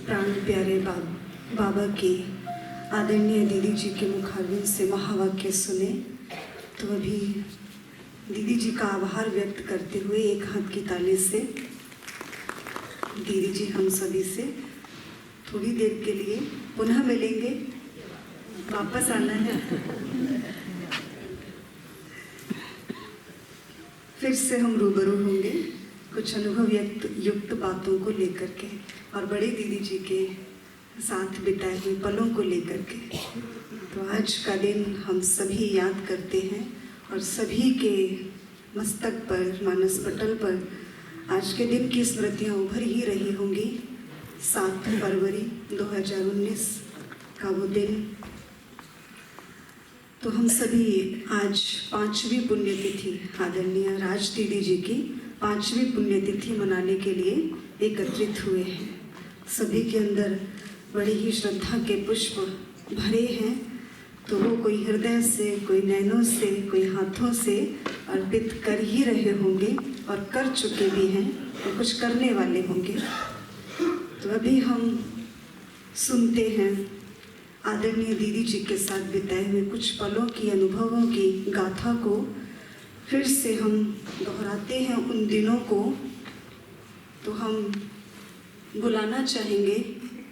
प्राण प्यारे बाबा की आदरणीय दीदी जी के मुखारविंद से महावाक्य सुने तो अभी दीदी जी का आभार व्यक्त करते हुए एक हाथ की ताली से दीदी जी हम सभी से थोड़ी देर के लिए पुनः मिलेंगे, वापस आना है। फिर से हम रूबरू होंगे कुछ अनुभव युक्त बातों को लेकर के और बड़े दीदी जी के साथ बिताए हुए पलों को लेकर के। तो आज का दिन हम सभी याद करते हैं और सभी के मस्तक पर, मानस पटल पर आज के दिन की स्मृतियाँ उभर ही रही होंगी। 7 फरवरी 2019 का वो दिन। तो हम सभी आज 5वीं पुण्यतिथि आदरणीय राज दीदी जी की 5वीं पुण्यतिथि मनाने के लिए एकत्रित हुए हैं। सभी के अंदर बड़ी ही श्रद्धा के पुष्प भरे हैं, तो वो कोई हृदय से, कोई नैनों से, कोई हाथों से अर्पित कर ही रहे होंगे और कर चुके भी हैं और कुछ करने वाले होंगे। तो अभी हम सुनते हैं आदरणीय दीदी जी के साथ बिताए हुए कुछ पलों की, अनुभवों की गाथा को फिर से हम दोहराते हैं उन दिनों को। तो हम बुलाना चाहेंगे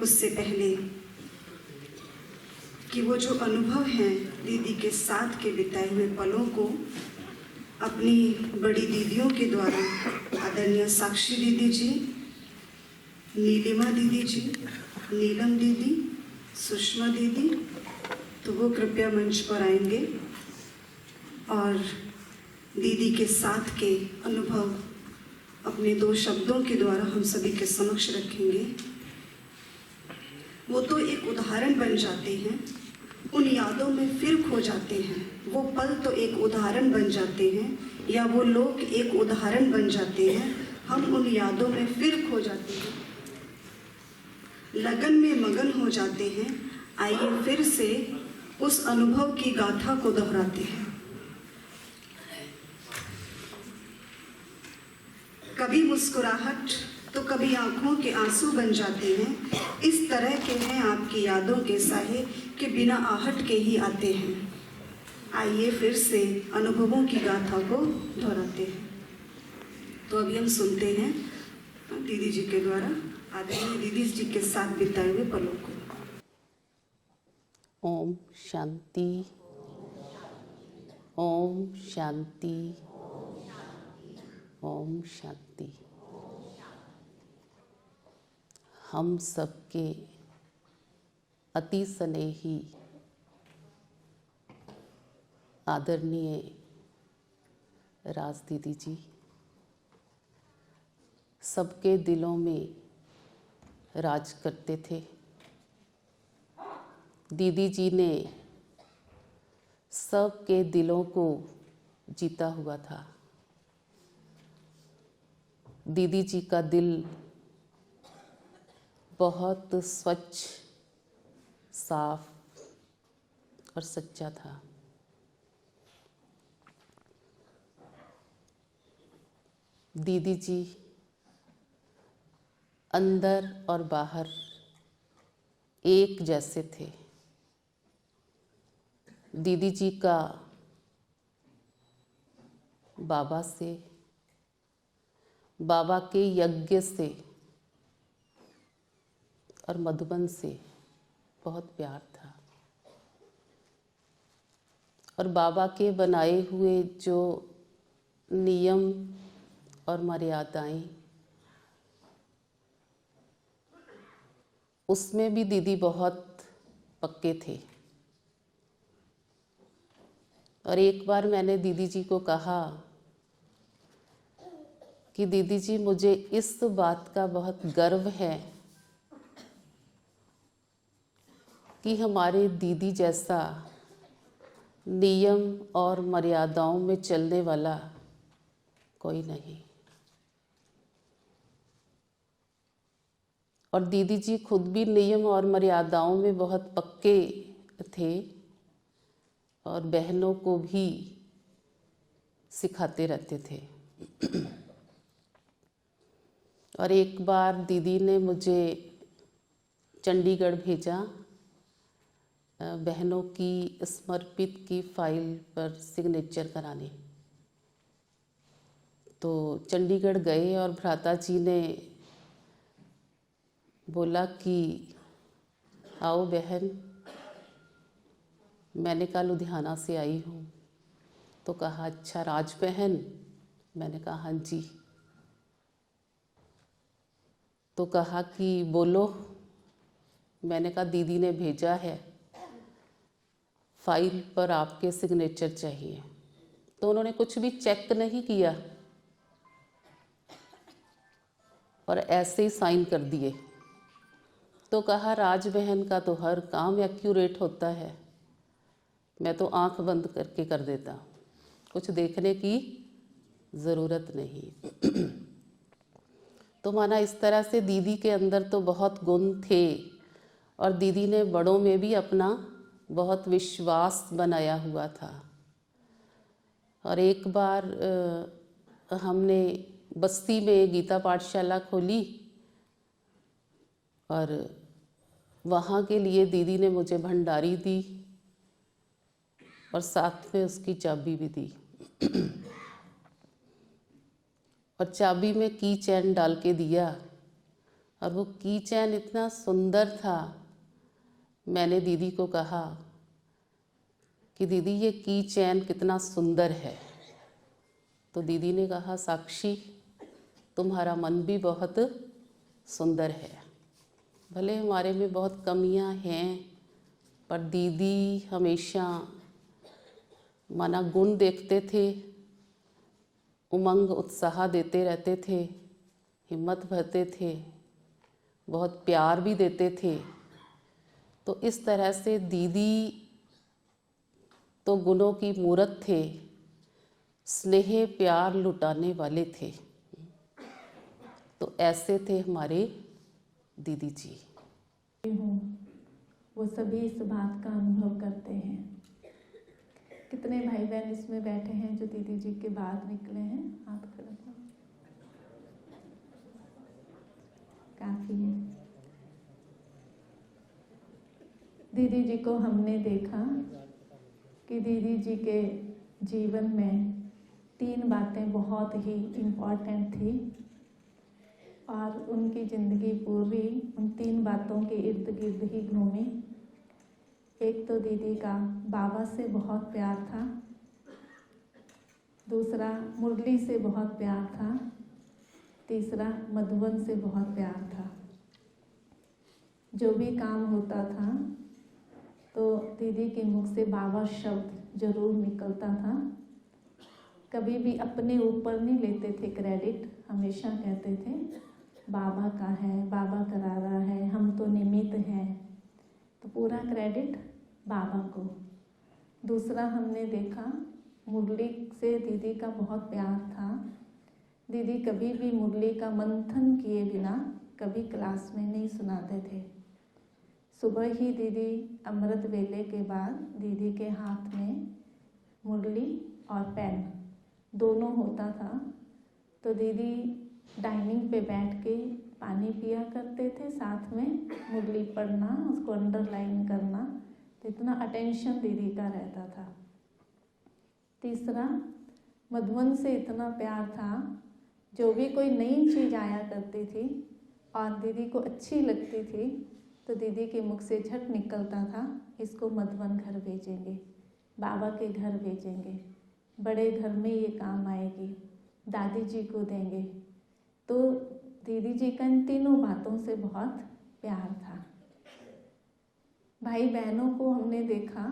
उससे पहले कि वो जो अनुभव हैं दीदी के साथ के बिताए हुए पलों को अपनी बड़ी दीदियों के द्वारा, आदरणीय साक्षी दीदी जी, नीलिमा दीदी जी, नीलम दीदी, सुषमा दीदी, तो वो कृपया मंच पर आएंगे और दीदी के साथ के अनुभव अपने 2 शब्दों के द्वारा हम सभी के समक्ष रखेंगे। वो तो एक उदाहरण बन जाते हैं, उन यादों में फिर खो जाते हैं। वो पल तो एक उदाहरण बन जाते हैं, या वो लोग एक उदाहरण बन जाते हैं। हम उन यादों में फिर खो जाते हैं, लगन में मगन हो जाते हैं। आइए फिर से उस अनुभव की गाथा को दोहराते हैं। कभी मुस्कुराहट तो कभी आंखों के आंसू बन जाते हैं। इस तरह के हैं आपकी यादों के साहे कि बिना आहट के ही आते हैं। आइए फिर से अनुभवों की गाथा को दोहराते हैं। तो अभी हम सुनते हैं दीदी जी के द्वारा आदरणीय दीदी जी के साथ बिताए हुए पलों को। ओम शांति, ओम शांति, ओम शांति। हम सबके अति स्नेही आदरणीय राज दीदी जी सबके दिलों में राज करते थे। दीदी जी ने सबके दिलों को जीता हुआ था। दीदी जी का दिल बहुत स्वच्छ, साफ और सच्चा था। दीदी जी अंदर और बाहर एक जैसे थे। दीदी जी का बाबा से, बाबा के यज्ञ से और मधुबन से बहुत प्यार था। और बाबा के बनाए हुए जो नियम और मर्यादाएं, उसमें भी दीदी बहुत पक्के थे। और एक बार मैंने दीदी जी को कहा कि दीदी जी, मुझे इस बात का बहुत गर्व है कि हमारे दीदी जैसा नियम और मर्यादाओं में चलने वाला कोई नहीं। और दीदी जी खुद भी नियम और मर्यादाओं में बहुत पक्के थे और बहनों को भी सिखाते रहते थे। और एक बार दीदी ने मुझे चंडीगढ़ भेजा बहनों की समर्पित की फाइल पर सिग्नेचर कराने। तो चंडीगढ़ गए और भ्राता जी ने बोला कि आओ बहन, मैंने कहा लुधियाना से आई हूँ। तो कहा अच्छा राज बहन, मैंने कहा हाँ जी। तो कहा कि बोलो। मैंने कहा दीदी ने भेजा है, फाइल पर आपके सिग्नेचर चाहिए। तो उन्होंने कुछ भी चेक नहीं किया और ऐसे ही साइन कर दिए। तो कहा राज बहन का तो हर काम एक्यूरेट होता है, मैं तो आंख बंद करके कर देता, कुछ देखने की ज़रूरत नहीं। तो माना इस तरह से दीदी के अंदर तो बहुत गुण थे और दीदी ने बड़ों में भी अपना बहुत विश्वास बनाया हुआ था। और एक बार हमने बस्ती में गीता पाठशाला खोली और वहाँ के लिए दीदी ने मुझे भंडारी दी और साथ में उसकी चाबी भी दी। और चाबी में की चैन डाल के दिया और वो की चैन इतना सुंदर था। मैंने दीदी को कहा कि दीदी ये की चैन कितना सुंदर है। तो दीदी ने कहा साक्षी, तुम्हारा मन भी बहुत सुंदर है। भले हमारे में बहुत कमियां हैं, पर दीदी हमेशा माना गुण देखते थे, उमंग उत्साह देते रहते थे, हिम्मत भरते थे, बहुत प्यार भी देते थे। तो इस तरह से दीदी तो गुणों की मूरत थे, स्नेह प्यार लुटाने वाले थे। तो ऐसे थे हमारे दीदी जी। वो सभी इस बात का अनुभव करते हैं। कितने भाई बहन इसमें बैठे हैं जो दीदी जी के बाद निकले हैं? हाथ खड़ा करो। काफी है। दीदी जी को हमने देखा कि दीदी जी के जीवन में 3 बातें बहुत ही इम्पोर्टेंट थी और उनकी ज़िंदगी पूरी उन 3 बातों के इर्द गिर्द ही घूमी। एक तो दीदी का बाबा से बहुत प्यार था, दूसरा मुरली से बहुत प्यार था, तीसरा मधुबन से बहुत प्यार था। जो भी काम होता था तो दीदी के मुख से बाबा शब्द जरूर निकलता था। कभी भी अपने ऊपर नहीं लेते थे क्रेडिट, हमेशा कहते थे बाबा का है, बाबा करा रहा है, हम तो निमित्त हैं। तो पूरा क्रेडिट बाबा को। दूसरा हमने देखा मुरली से दीदी का बहुत प्यार था। दीदी कभी भी मुरली का मंथन किए बिना कभी क्लास में नहीं सुनाते थे। सुबह ही दीदी अमृत वेले के बाद दीदी के हाथ में मुरली और पेन दोनों होता था। तो दीदी डाइनिंग पे बैठ के पानी पिया करते थे, साथ में मुरली पढ़ना, उसको अंडरलाइन करना। तो इतना अटेंशन दीदी का रहता था। तीसरा, मधुबन से इतना प्यार था, जो भी कोई नई चीज़ आया करती थी और दीदी को अच्छी लगती थी तो दीदी के मुख से झट निकलता था, इसको मधुबन घर भेजेंगे, बाबा के घर भेजेंगे, बड़े घर में ये काम आएगी, दादी जी को देंगे। तो दीदी जी का इन तीनों बातों से बहुत प्यार था। भाई बहनों को हमने देखा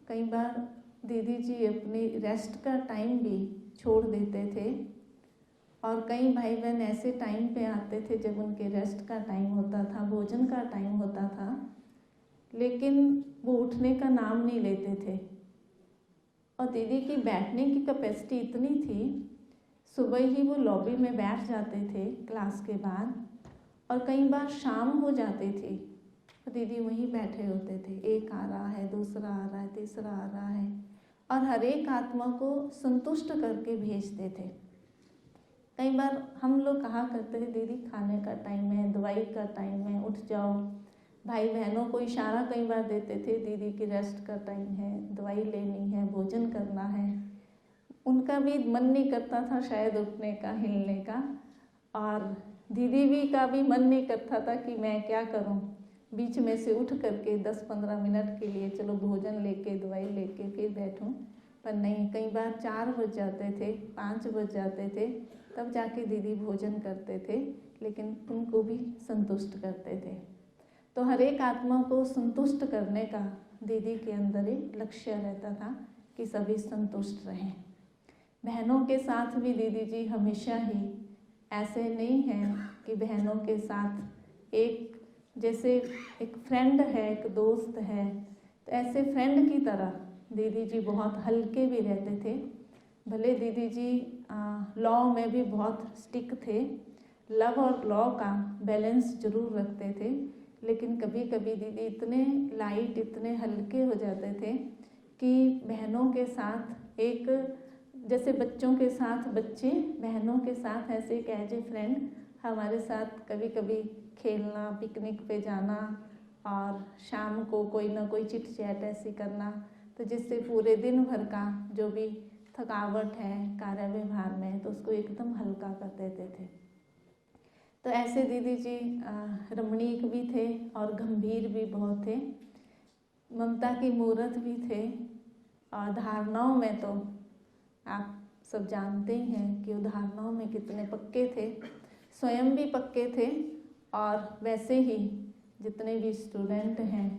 कई बार दीदी जी अपनी रेस्ट का टाइम भी छोड़ देते थे और कई भाई बहन ऐसे टाइम पे आते थे जब उनके रेस्ट का टाइम होता था, भोजन का टाइम होता था, लेकिन वो उठने का नाम नहीं लेते थे। और दीदी की बैठने की कैपेसिटी इतनी थी, सुबह ही वो लॉबी में बैठ जाते थे क्लास के बाद और कई बार शाम हो जाती थी तो दीदी वहीं बैठे होते थे। एक आ रहा है, दूसरा आ रहा है, तीसरा आ रहा है और हर एक आत्मा को संतुष्ट करके भेजते थे। कई बार हम लोग कहा करते थे दीदी खाने का टाइम है, दवाई का टाइम है, उठ जाओ, भाई बहनों को इशारा कई बार देते थे, दीदी की रेस्ट का टाइम है, दवाई लेनी है, भोजन करना है। उनका भी मन नहीं करता था शायद उठने का, हिलने का, और दीदी भी का भी मन नहीं करता था कि मैं क्या करूं, बीच में से उठ करके 10-15 मिनट के लिए चलो भोजन लेके दवाई लेके फिर बैठूं। पर नहीं, कई बार 4 बज जाते थे, 5 बज जाते थे, तब जाके दीदी भोजन करते थे, लेकिन उनको भी संतुष्ट करते थे। तो हर एक आत्मा को संतुष्ट करने का दीदी के अंदर एक लक्ष्य रहता था कि सभी संतुष्ट रहें। बहनों के साथ भी दीदी जी हमेशा ही ऐसे नहीं हैं कि बहनों के साथ एक जैसे एक फ्रेंड है, एक दोस्त है, तो ऐसे फ्रेंड की तरह दीदी जी बहुत हल्के भी रहते थे। भले दीदी जी लॉ में भी बहुत स्टिक थे, लव और लॉ का बैलेंस जरूर रखते थे, लेकिन कभी कभी दीदी इतने लाइट, इतने हल्के हो जाते थे कि बहनों के साथ एक जैसे बच्चों के साथ बच्चे, बहनों के साथ ऐसे एक एज ए फ्रेंड हमारे साथ कभी कभी खेलना, पिकनिक पे जाना, और शाम को कोई ना कोई चिट चैट ऐसी करना, तो जिससे पूरे दिन भर का जो भी थकावट है कार्य व्यवहार में, तो उसको एकदम हल्का कर देते थे। तो ऐसे दीदी जी रमणीक भी थे और गंभीर भी बहुत थे, ममता की मूर्त भी थे, और धारणाओं में तो आप सब जानते ही हैं कि धारणाओं में कितने पक्के थे, स्वयं भी पक्के थे, और वैसे ही जितने भी स्टूडेंट हैं,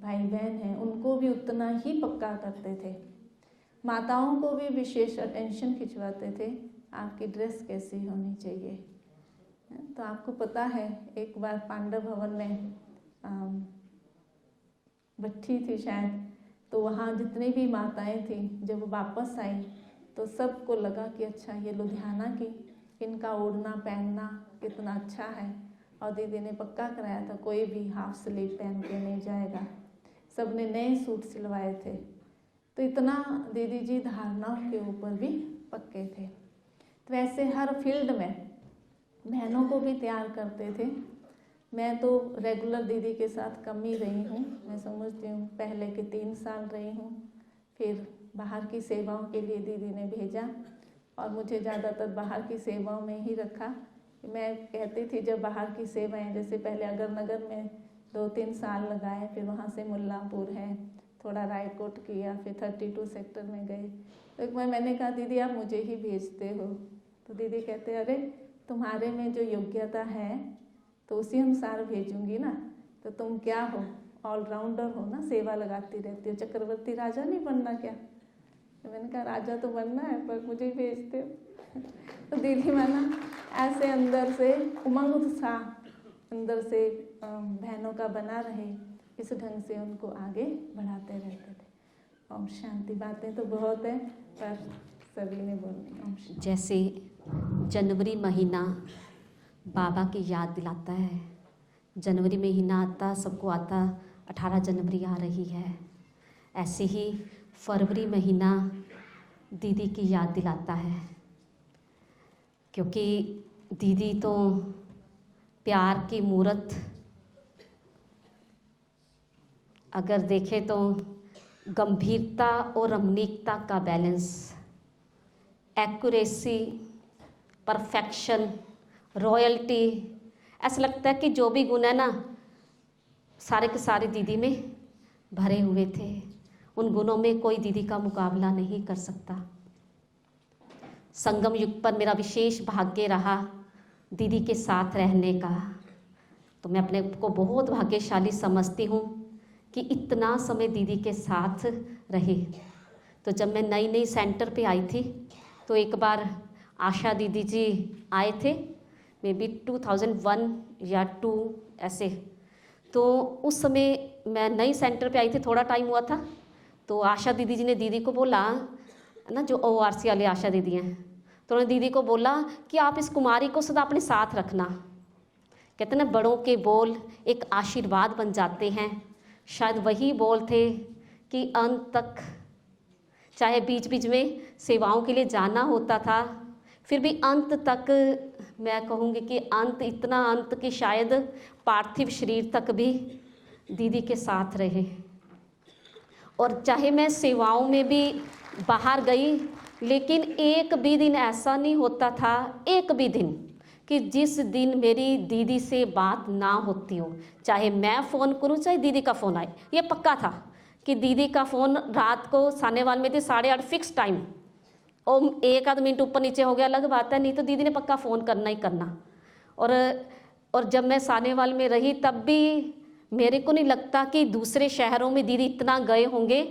भाई बहन हैं, उनको भी उतना ही पक्का करते थे। माताओं को भी विशेष अटेंशन खिंचवाते थे, आपकी ड्रेस कैसी होनी चाहिए। तो आपको पता है एक बार पांडव भवन में भट्ठी थी शायद, तो वहाँ जितनी भी माताएं थी जब वापस आई तो सबको लगा कि अच्छा ये लुधियाना की, इनका ओढ़ना पहनना कितना अच्छा है, और दीदी ने पक्का कराया था कोई भी हाफ स्लीव पहन के नहीं जाएगा, सबने नए सूट सिलवाए थे। तो इतना दीदी जी धारणाओं के ऊपर भी पक्के थे। तो ऐसे हर फील्ड में बहनों को भी तैयार करते थे। मैं तो रेगुलर दीदी के साथ कम ही रही हूँ, मैं समझती हूँ पहले के 3 साल रही हूँ, फिर बाहर की सेवाओं के लिए दीदी ने भेजा और मुझे ज़्यादातर बाहर की सेवाओं में ही रखा। मैं कहती थी जब बाहर की सेवाएं, जैसे पहले अगर नगर में 2-3 साल लगाए, फिर वहाँ से मुल्लांपुर है, थोड़ा रायकोट किया, फिर 32 सेक्टर में गए। तो एक बार मैंने कहा दीदी आप मुझे ही भेजते हो, तो दीदी कहते अरे तुम्हारे में जो योग्यता है तो उसी अनुसार भेजूंगी ना, तो तुम क्या हो, ऑलराउंडर हो ना, सेवा लगाती रहती हो, चक्रवर्ती राजा नहीं बनना क्या। तो मैंने कहा राजा तो बनना है पर मुझे ही भेजते हो। तो दीदी माना ऐसे अंदर से उमंग उत्साह अंदर से बहनों का बना रहे, इस ढंग से उनको आगे बढ़ाते रहते थे। ओम शांति। बातें तो बहुत है पर सभी ने बोलनी। ओम शांति। जैसे जनवरी महीना बाबा की याद दिलाता है, जनवरी महीना आता सबको आता 18 जनवरी आ रही है, ऐसे ही फरवरी महीना दीदी की याद दिलाता है, क्योंकि दीदी तो प्यार की मूर्त, अगर देखें तो गंभीरता और रमणीकता का बैलेंस, एक्यूरेसी, परफेक्शन, रॉयल्टी, ऐसा लगता है कि जो भी गुण है ना सारे के सारे दीदी में भरे हुए थे। उन गुणों में कोई दीदी का मुकाबला नहीं कर सकता। संगम युग पर मेरा विशेष भाग्य रहा दीदी के साथ रहने का, तो मैं अपने को बहुत भाग्यशाली समझती हूँ कि इतना समय दीदी के साथ रहे। तो जब मैं नई नई सेंटर पे आई थी तो एक बार आशा दीदी जी आए थे, मे बी 2001 या 2 ऐसे। तो उस समय मैं नई सेंटर पे आई थी, थोड़ा टाइम हुआ था, तो आशा दीदी जी ने दीदी को बोला ना, जो ORC वाले आशा दीदी हैं, तो उन्होंने दीदी को बोला कि आप इस कुमारी को सदा अपने साथ रखना। कहते ना बड़ों के बोल एक आशीर्वाद बन जाते हैं, शायद वही बोल थे कि अंत तक, चाहे बीच बीच में सेवाओं के लिए जाना होता था, फिर भी अंत तक, मैं कहूँगी कि अंत, इतना अंत कि शायद पार्थिव शरीर तक भी दीदी के साथ रहे। और चाहे मैं सेवाओं में भी बाहर गई, लेकिन एक भी दिन ऐसा नहीं होता था, एक भी दिन, कि जिस दिन मेरी दीदी से बात ना होती हो। चाहे मैं फ़ोन करूं, चाहे दीदी का फ़ोन आए, ये पक्का था कि दीदी का फ़ोन रात को सानेवाल में थी 8:30 फिक्स टाइम, और एक आध मिनट ऊपर नीचे हो गया अलग बात है, नहीं तो दीदी ने पक्का फ़ोन करना ही करना। और जब मैं सानेवाल में रही तब भी मेरे को नहीं लगता कि दूसरे शहरों में दीदी इतना गए होंगे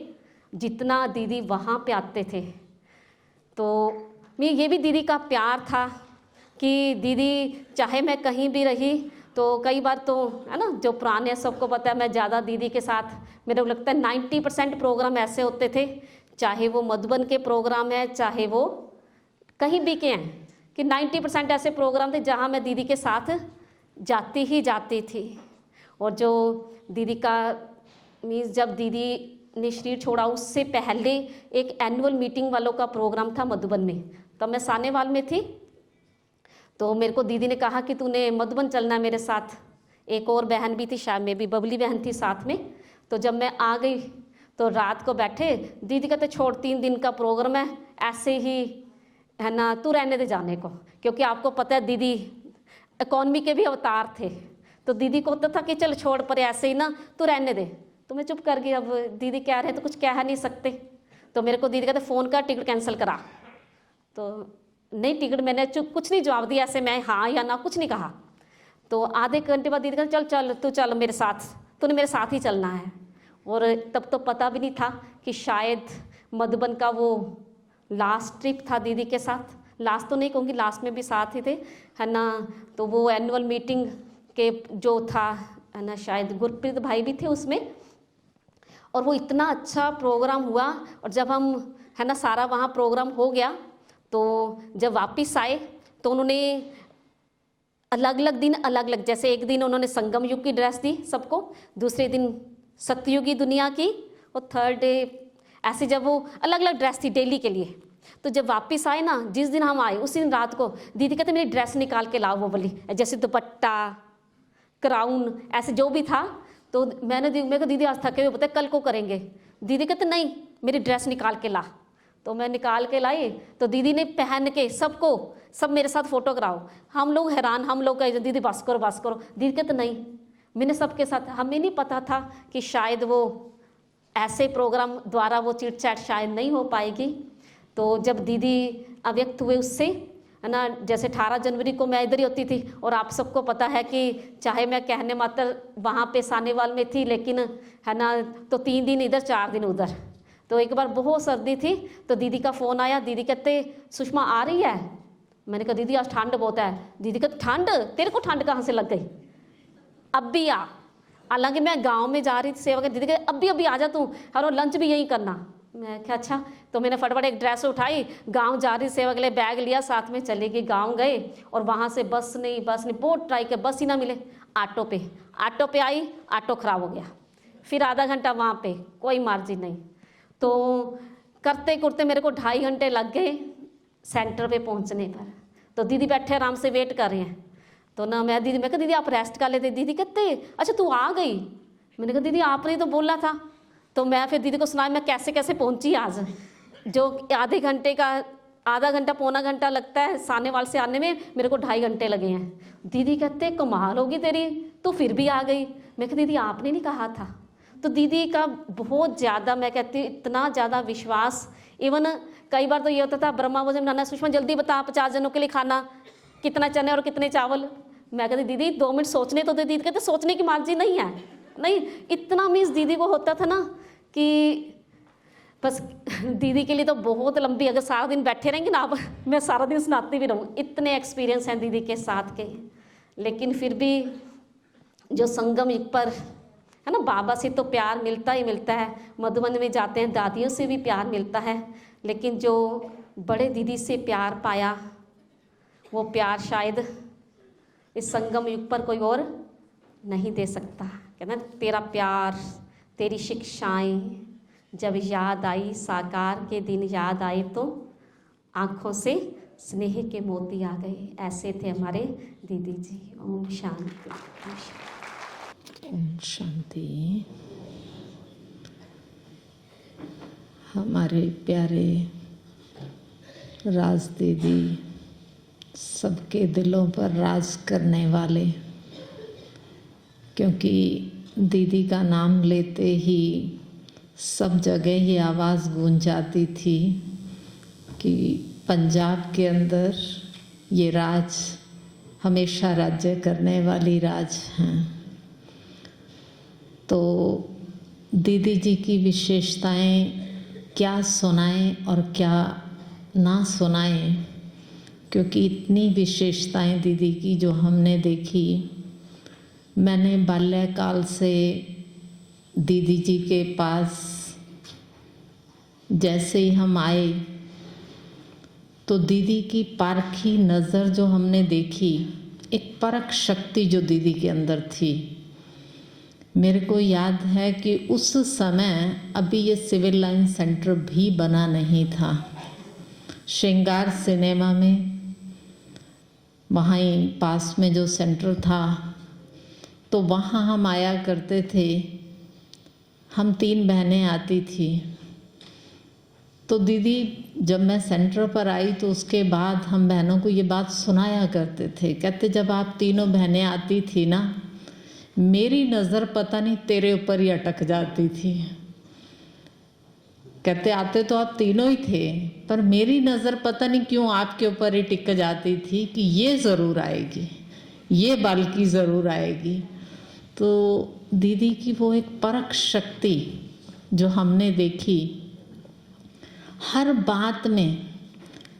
जितना दीदी वहाँ पे आते थे। तो ये भी दीदी का प्यार था कि दीदी चाहे मैं कहीं भी रही तो कई बार तो है ना, जो पुराने सबको पता है, मैं ज़्यादा दीदी के साथ, मेरे को लगता है 90% प्रोग्राम ऐसे होते थे, चाहे वो मधुबन के प्रोग्राम है चाहे वो कहीं भी के हैं, कि 90% ऐसे प्रोग्राम थे जहाँ मैं दीदी के साथ जाती ही जाती थी। और जो दीदी का मीन्स जब दीदी ने शरीर छोड़ा उससे पहले एक एनुअल मीटिंग वालों का प्रोग्राम था मधुबन में, तब मैं सानेवाल में थी। तो मेरे को दीदी ने कहा कि तूने मधुबन चलना है मेरे साथ। एक और बहन भी थी, शायद में भी बबली बहन थी साथ में। तो जब मैं आ गई तो रात को बैठे, दीदी कहते छोड़ 3 दिन का प्रोग्राम है, ऐसे ही है ना, तू रहने दे जाने को, क्योंकि आपको पता है दीदी इकॉनमी के भी अवतार थे। तो दीदी को होता था कि चल छोड़ पर ऐसे ही ना, तू रहने दे। तो मैं चुप कर गई, अब दीदी कह रहे हैं तो कुछ कह नहीं सकते। तो मेरे को दीदी कहते फ़ोन कर, टिकट कैंसिल करा। तो नहीं, टिकट मैंने चुप कुछ नहीं जवाब दिया, ऐसे मैं हाँ या ना कुछ नहीं कहा। तो आधे घंटे बाद दीदी कहते चल चल तू चल मेरे साथ, तूने मेरे साथ ही चलना है। और तब तो पता भी नहीं था कि शायद मधुबन का वो लास्ट ट्रिप था दीदी के साथ। लास्ट तो नहीं कहूँगी, लास्ट में भी साथ ही थे है ना। तो वो एनुअल मीटिंग के जो था है ना, शायद गुरप्रीत भाई भी थे उसमें। और वो इतना अच्छा प्रोग्राम हुआ। और जब हम है ना सारा वहाँ प्रोग्राम हो गया, तो जब वापस आए तो उन्होंने अलग अलग दिन अलग अलग, जैसे एक दिन उन्होंने संगम युग की ड्रेस दी सबको, दूसरे दिन सतयुगी दुनिया की, और थर्ड डे ऐसे जब वो अलग अलग ड्रेस थी डेली के लिए। तो जब वापस आए ना, जिस दिन हम आए उसी दिन रात को दीदी कहते मेरी ड्रेस निकाल के लाओ, वो वाली जैसे दुपट्टा क्राउन ऐसे जो भी था। तो मैंने कहा दीदी आज थके हुए पता है कल को करेंगे। दीदी कहते नहीं मेरी ड्रेस निकाल के ला। तो मैं निकाल के लाई, तो दीदी ने पहन के सबको, सब मेरे साथ फ़ोटो कराओ। हम लोग हैरान, हम लोग कहे दीदी बस करो बस करो। दीदी कहते नहीं, मैंने सबके साथ, हमें नहीं पता था कि शायद वो ऐसे प्रोग्राम द्वारा वो चिट चैट शायद नहीं हो पाएगी। तो जब दीदी अव्यक्त हुए उससे है ना, जैसे 18 जनवरी को मैं इधर ही होती थी, और आप सबको पता है कि चाहे मैं कहने मात्र वहाँ पे सानेवाल में थी, लेकिन है ना तो 3 दिन इधर 4 दिन उधर। तो एक बार बहुत सर्दी थी तो दीदी का फ़ोन आया, दीदी कहते सुषमा आ रही है। मैंने कहा दीदी आज ठंड बहुत है। दीदी कहते ठंड, तेरे को ठंड कहाँ से लग गई, अब भी आ। हालांकि मैं गांव में जा रही थी सेवा के, दीदी कहते अभी आ जा तू, और लंच भी यहीं करना। मैं क्या अच्छा। तो मैंने फटाफट एक ड्रेस उठाई, गांव जा रही सेवा के लिए बैग लिया, साथ में चले गई। गांव गए और वहाँ से बस नहीं बहुत ट्राई किया, बस ही ना मिले। ऑटो पे आई, ऑटो ख़राब हो गया। फिर आधा घंटा वहाँ पे कोई मार्जिन नहीं। तो करते करते मेरे को 2.5 घंटे लग गए सेंटर पे पहुँचने पर। तो दीदी बैठे आराम से वेट कर रहे हैं। तो ना मैं कहा दीदी आप रेस्ट कर लेते। दीदी कहते अच्छा तू आ गई। मैंने कहा दीदी आपने तो बोला था। तो मैं फिर दीदी को सुनाया मैं कैसे कैसे पहुंची आज, जो आधा घंटा पौना घंटा लगता है सानेवाल से आने में, मेरे को 2.5 घंटे लगे हैं। दीदी कहते कमाल होगी तेरी, तो फिर भी आ गई। मैं कहती दीदी आपने नहीं कहा था। तो दीदी का बहुत ज़्यादा, मैं कहती हूँ इतना ज़्यादा विश्वास। इवन कई बार तो ये होता था ब्रह्मा भोजन बनाना, सुषमा जल्दी बता 50 जनों के लिए खाना, कितना चने और कितने चावल। मैं कहती दीदी 2 मिनट सोचने तो दे। दीदी कहते सोचने की मार्जिन नहीं है। नहीं, इतना मीन्स दीदी को होता था ना कि बस दीदी के लिए तो बहुत लंबी, अगर सारा दिन बैठे रहेंगे ना आप, मैं सारा दिन सुनाती भी रहूँ, इतने एक्सपीरियंस हैं दीदी के साथ के। लेकिन फिर भी जो संगम युग पर है ना, बाबा से तो प्यार मिलता ही मिलता है। मधुबन में जाते हैं दादियों से भी प्यार मिलता है, लेकिन जो बड़े दीदी से प्यार पाया वो प्यार शायद इस संगम युग पर कोई और नहीं दे सकता। कहना तेरा प्यार, तेरी शिक्षाएं जब याद आई, साकार के दिन याद आए तो आँखों से स्नेह के मोती आ गए। ऐसे थे हमारे दीदी जी। ओम शांति। ओम शांति। हमारे प्यारे राज दीदी, सबके दिलों पर राज करने वाले, क्योंकि दीदी का नाम लेते ही सब जगह ये आवाज़ गूंज जाती थी कि पंजाब के अंदर ये राज हमेशा राज्य करने वाली राज हैं। तो दीदी जी की विशेषताएं क्या सुनाएं और क्या ना सुनाएं, क्योंकि इतनी विशेषताएं दीदी की जो हमने देखी। मैंने बाल्यकाल से दीदी जी के पास जैसे ही हम आए तो दीदी की पारखी नज़र जो हमने देखी, एक परख शक्ति जो दीदी के अंदर थी। मेरे को याद है कि उस समय अभी ये सिविल लाइन सेंटर भी बना नहीं था। श्रृंगार सिनेमा में वहाँ ही पास में जो सेंटर था, तो वहाँ हम आया करते थे। हम 3 बहनें आती थी। तो दीदी जब मैं सेंटर पर आई तो उसके बाद हम बहनों को ये बात सुनाया करते थे। कहते जब आप तीनों बहनें आती थी ना, मेरी नज़र पता नहीं तेरे ऊपर ही अटक जाती थी। कहते आते तो आप तीनों ही थे, पर मेरी नज़र पता नहीं क्यों आपके ऊपर ही टिक जाती थी कि ये ज़रूर आएगी, ये बाल्की ज़रूर आएगी। तो दीदी की वो एक परख शक्ति जो हमने देखी, हर बात में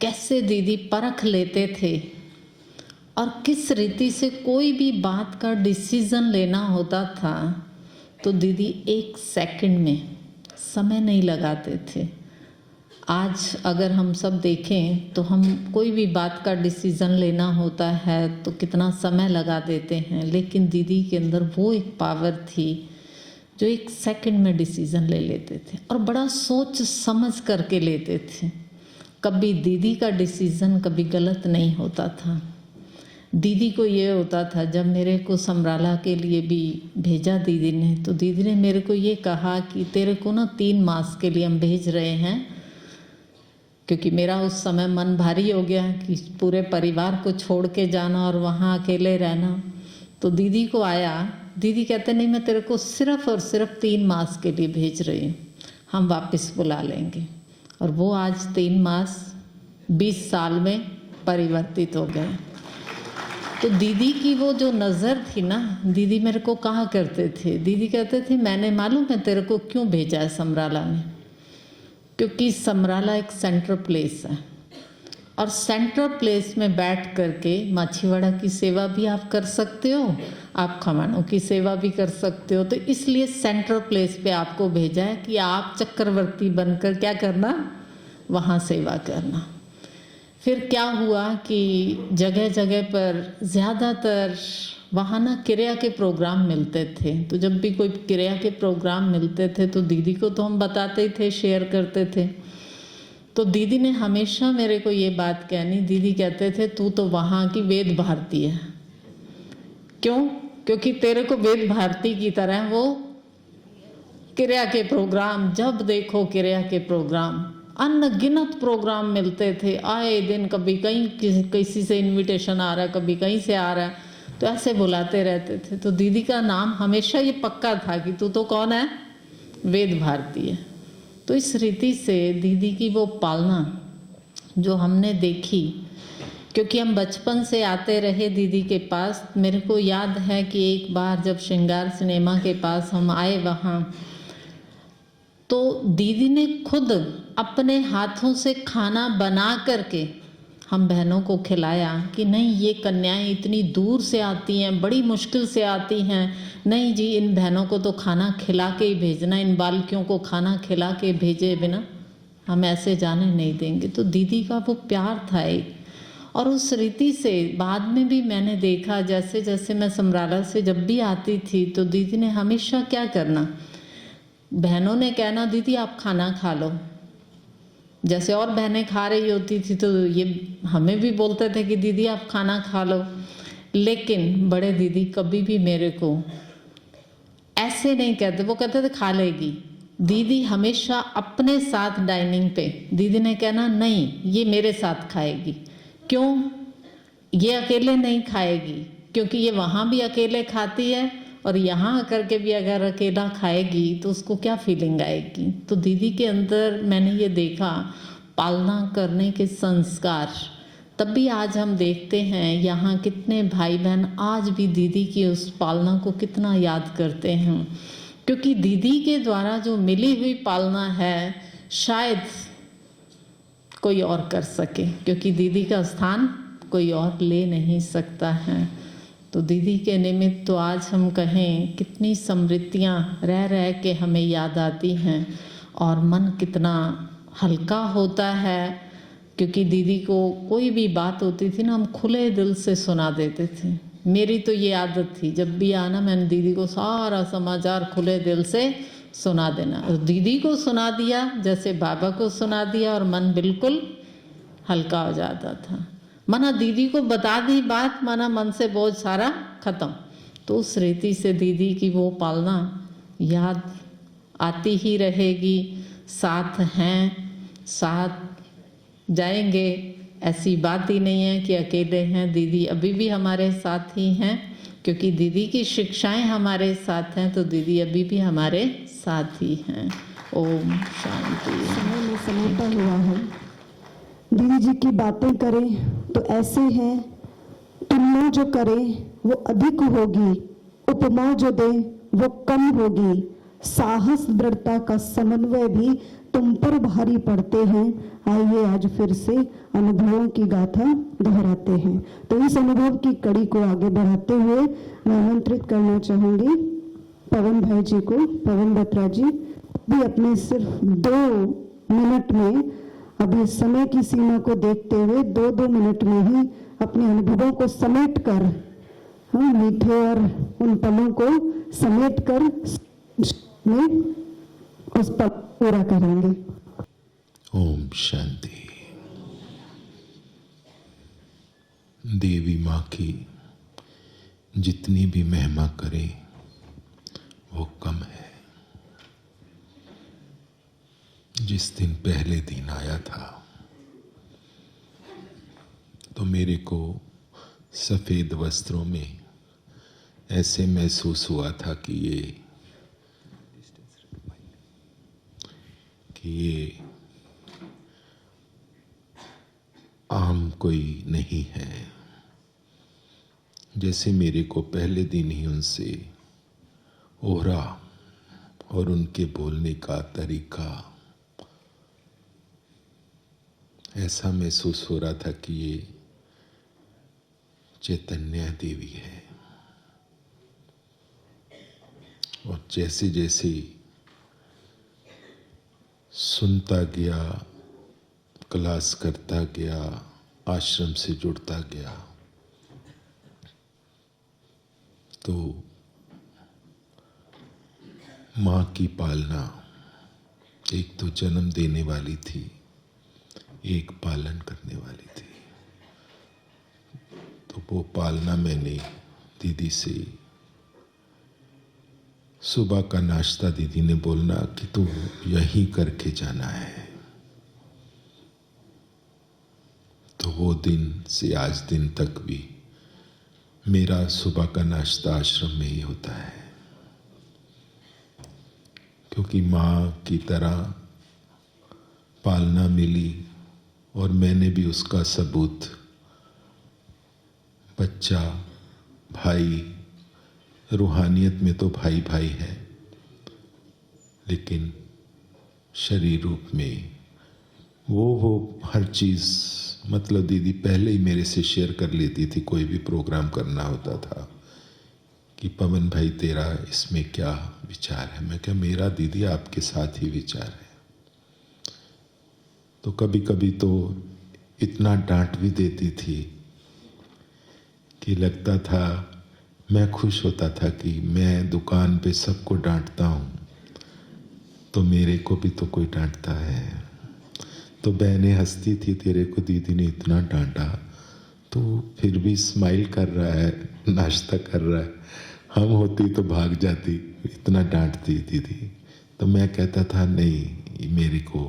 कैसे दीदी परख लेते थे और किस रीति से कोई भी बात का डिसीज़न लेना होता था तो दीदी 1 सेकंड में, समय नहीं लगाते थे। आज अगर हम सब देखें तो हम कोई भी बात का डिसीज़न लेना होता है तो कितना समय लगा देते हैं, लेकिन दीदी के अंदर वो एक पावर थी जो 1 सेकंड में डिसीज़न ले लेते थे और बड़ा सोच समझ करके लेते थे। कभी दीदी का डिसीज़न कभी गलत नहीं होता था। दीदी को ये होता था, जब मेरे को समराला के लिए भी भेजा दीदी ने, तो दीदी ने मेरे को ये कहा कि तेरे को ना 3 मास के लिए हम भेज रहे हैं, क्योंकि मेरा उस समय मन भारी हो गया कि पूरे परिवार को छोड़ के जाना और वहाँ अकेले रहना। तो दीदी को आया, दीदी कहते नहीं मैं तेरे को सिर्फ़ और सिर्फ 3 मास के लिए भेज रही हूँ, हम वापस बुला लेंगे। और वो आज 3 मास 20 साल में परिवर्तित हो गए। तो दीदी की वो जो नज़र थी ना, दीदी मेरे को कहा करते थे, दीदी कहते थे मैंने मालूम है तेरे को क्यों भेजा है समराला में, क्योंकि समराला एक सेंट्रल प्लेस है और सेंट्रल प्लेस में बैठ करके माछीवाड़ा की सेवा भी आप कर सकते हो, आप खमानों की सेवा भी कर सकते हो। तो इसलिए सेंट्रल प्लेस पे आपको भेजा है कि आप चक्रवर्ती बनकर क्या करना, वहाँ सेवा करना। फिर क्या हुआ कि जगह जगह पर ज़्यादातर वहाँ ना क्रिया के प्रोग्राम मिलते थे। तो जब भी कोई क्रिया के प्रोग्राम मिलते थे तो दीदी को तो हम बताते ही थे, शेयर करते थे। तो दीदी ने हमेशा मेरे को ये बात कहनी, दीदी कहते थे तू तो वहाँ की वेद भारती है। क्यों? क्योंकि तेरे को वेद भारती की तरह वो क्रिया के प्रोग्राम, जब देखो क्रिया के प्रोग्राम, अनगिनत प्रोग्राम मिलते थे आए दिन। कभी कहीं किसी से इनविटेशन आ रहा है, कभी कहीं से आ रहा है, तो ऐसे बुलाते रहते थे। तो दीदी का नाम हमेशा ये पक्का था कि तू तो कौन है, वेद भारती है। तो इस रीति से दीदी की वो पालना जो हमने देखी, क्योंकि हम बचपन से आते रहे दीदी के पास। मेरे को याद है कि एक बार जब श्रृंगार सिनेमा के पास हम आए वहाँ, तो दीदी ने खुद अपने हाथों से खाना बना करके हम बहनों को खिलाया कि नहीं ये कन्याएं इतनी दूर से आती हैं, बड़ी मुश्किल से आती हैं, नहीं जी इन बहनों को तो खाना खिला के ही भेजना, इन बालकियों को खाना खिला के भेजे बिना हम ऐसे जाने नहीं देंगे। तो दीदी का वो प्यार था एक। और उस रीति से बाद में भी मैंने देखा, जैसे जैसे मैं समराला से जब भी आती थी तो दीदी ने हमेशा क्या करना, बहनों ने कहना दीदी आप खाना खा लो। जैसे और बहनें खा रही होती थी तो ये हमें भी बोलते थे कि दीदी आप खाना खा लो। लेकिन बड़े दीदी कभी भी मेरे को ऐसे नहीं कहते, वो कहते थे खा लेगी। दीदी हमेशा अपने साथ डाइनिंग पे, दीदी ने कहना नहीं ये मेरे साथ खाएगी। क्यों? ये अकेले नहीं खाएगी, क्योंकि ये वहाँ भी अकेले खाती है और यहाँ आकर के भी अगर अकेला खाएगी तो उसको क्या फीलिंग आएगी। तो दीदी के अंदर मैंने ये देखा पालना करने के संस्कार। तब भी आज हम देखते हैं यहाँ कितने भाई बहन आज भी दीदी की उस पालना को कितना याद करते हैं, क्योंकि दीदी के द्वारा जो मिली हुई पालना है शायद कोई और कर सके, क्योंकि दीदी का स्थान कोई और ले नहीं सकता है। तो दीदी के निमित्त तो आज हम कहें कितनी समृद्धियाँ रह रह के हमें याद आती हैं और मन कितना हल्का होता है, क्योंकि दीदी को कोई भी बात होती थी ना हम खुले दिल से सुना देते थे। मेरी तो ये आदत थी, जब भी आना मैंने दीदी को सारा समाचार खुले दिल से सुना देना। और दीदी को सुना दिया जैसे बाबा को सुना दिया और मन बिल्कुल हल्का हो जाता था। माना दीदी को बता दी बात, माना मन से बोझ सारा खत्म। तो उस रीति से दीदी की वो पालना याद आती ही रहेगी। साथ हैं, साथ जाएंगे, ऐसी बात ही नहीं है कि अकेले हैं। दीदी अभी भी हमारे साथ ही हैं, क्योंकि दीदी की शिक्षाएं हमारे साथ हैं, तो दीदी अभी भी हमारे साथ ही हैं। ओम शांति। समय में समापन हुआ है। दीदी जी की बातें करें तो ऐसे हैं, तुलना जो करे वो अधिक होगी, उपमा जो दे वो कम होगी, साहस दृढ़ता का समन्वय भी तुम पर भारी पड़ते हैं। आइए आज फिर से अनुभवों की गाथा दोहराते हैं। तो इस अनुभव की कड़ी को आगे बढ़ाते हुए मैं आमंत्रित करना चाहूंगी पवन भाई जी को। पवन बत्रा जी भी अपने सिर्फ 2 मिनट में, अभी समय की सीमा को देखते हुए 2-2 मिनट में ही अपने अनुभवों को समेट कर, मीठे और उन पलों को समेट कर में उस पल पूरा करेंगे। ओम शांति। देवी माँ की जितनी भी महिमा करें वो कम है। जिस दिन पहले दिन आया था तो मेरे को सफ़ेद वस्त्रों में ऐसे महसूस हुआ था कि ये आम कोई नहीं है। जैसे मेरे को पहले दिन ही उनसे ओहरा और उनके बोलने का तरीका ऐसा महसूस हो रहा था कि ये चैतन्य देवी है। और जैसे जैसे सुनता गया, क्लास करता गया, आश्रम से जुड़ता गया, तो माँ की पालना एक तो जन्म देने वाली थी, एक पालन करने वाली थी। तो वो पालना मैंने दीदी से, सुबह का नाश्ता दीदी ने बोलना कि तू यहीं करके जाना है। तो वो दिन से आज दिन तक भी मेरा सुबह का नाश्ता आश्रम में ही होता है, क्योंकि माँ की तरह पालना मिली और मैंने भी उसका सबूत, बच्चा, भाई, रूहानियत में तो भाई भाई है, लेकिन शरीर रूप में वो हर चीज़, मतलब दीदी पहले ही मेरे से शेयर कर लेती थी। कोई भी प्रोग्राम करना होता था कि पवन भाई तेरा इसमें क्या विचार है। मैं क्या, मेरा दीदी आपके साथ ही विचार है। तो कभी कभी तो इतना डांट भी देती थी कि लगता था, मैं खुश होता था कि मैं दुकान पे सबको डांटता हूँ तो मेरे को भी तो कोई डांटता है। तो बहनें हंसती थी, तेरे को दीदी ने इतना डांटा तो फिर भी स्माइल कर रहा है, नाश्ता कर रहा है। हम होती तो भाग जाती, इतना डांटती दीदी। तो मैं कहता था नहीं, मेरे को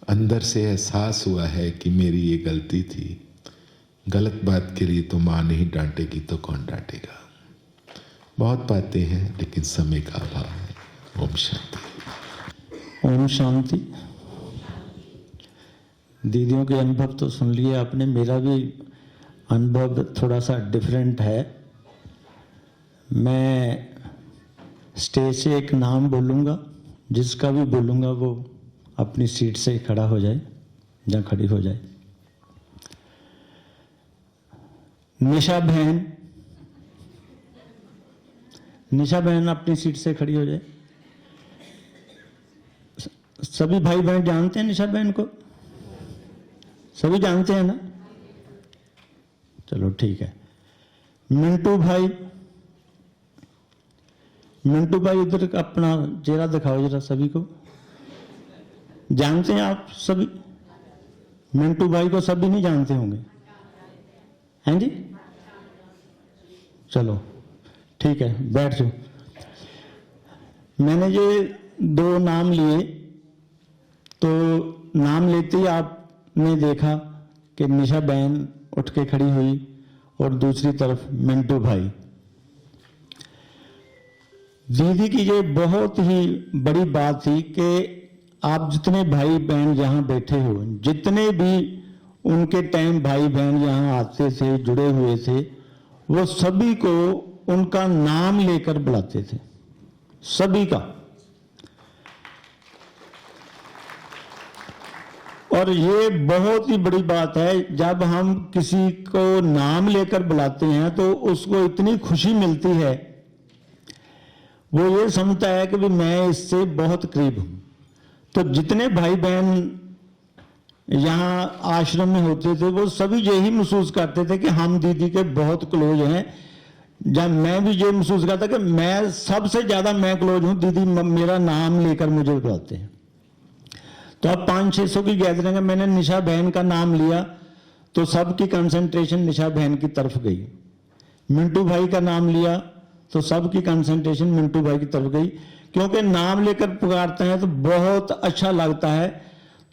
अंदर से एहसास हुआ है कि मेरी ये गलती थी। गलत बात के लिए तो माँ नहीं डांटेगी तो कौन डांटेगा। बहुत बातें हैं लेकिन समय का अभाव है। ओम शांति। ओम शांति। दीदियों के अनुभव तो सुन लिए आपने, मेरा भी अनुभव थोड़ा सा डिफरेंट है। मैं स्टेज से एक नाम बोलूँगा, जिसका भी बोलूँगा वो अपनी सीट से खड़ा हो जाए या खड़ी हो जाए। निशा बहन, निशा बहन अपनी सीट से खड़ी हो जाए। सभी भाई बहन जानते हैं निशा बहन को? सभी जानते हैं ना? चलो ठीक है। मिंटू भाई, मिंटू भाई इधर अपना चेहरा दिखाओ जरा सभी को। जानते हैं आप सभी? मिंटू भाई को सभी नहीं जानते होंगे, हैं जी? चलो ठीक है, बैठ जाओ। मैंने ये 2 नाम लिए, तो नाम लेते ही आपने देखा कि निशा बहन उठ के खड़ी हुई और दूसरी तरफ मिंटू भाई। दीदी की ये बहुत ही बड़ी बात थी कि आप जितने भाई बहन यहाँ बैठे हो, जितने भी उनके टाइम भाई बहन यहाँ आते थे, जुड़े हुए थे, वो सभी को उनका नाम लेकर बुलाते थे, सभी का। और ये बहुत ही बड़ी बात है, जब हम किसी को नाम लेकर बुलाते हैं तो उसको इतनी खुशी मिलती है, वो ये समझता है कि भी मैं इससे बहुत करीब हूं। तो जितने भाई बहन यहाँ आश्रम में होते थे वो सभी यही महसूस करते थे कि हम दीदी के बहुत क्लोज हैं। जब मैं भी ये महसूस करता कि मैं सबसे ज्यादा मैं क्लोज हूं, दीदी मेरा नाम लेकर मुझे बुलाते हैं। तो अब 500-600 की गैदरिंग है, मैंने निशा बहन का नाम लिया तो सबकी कंसंट्रेशन निशा बहन की तरफ गई। मिंटू भाई का नाम लिया तो सबकी कंसंट्रेशन मिंटू भाई की तरफ गई, क्योंकि नाम लेकर पुकारते हैं तो बहुत अच्छा लगता है।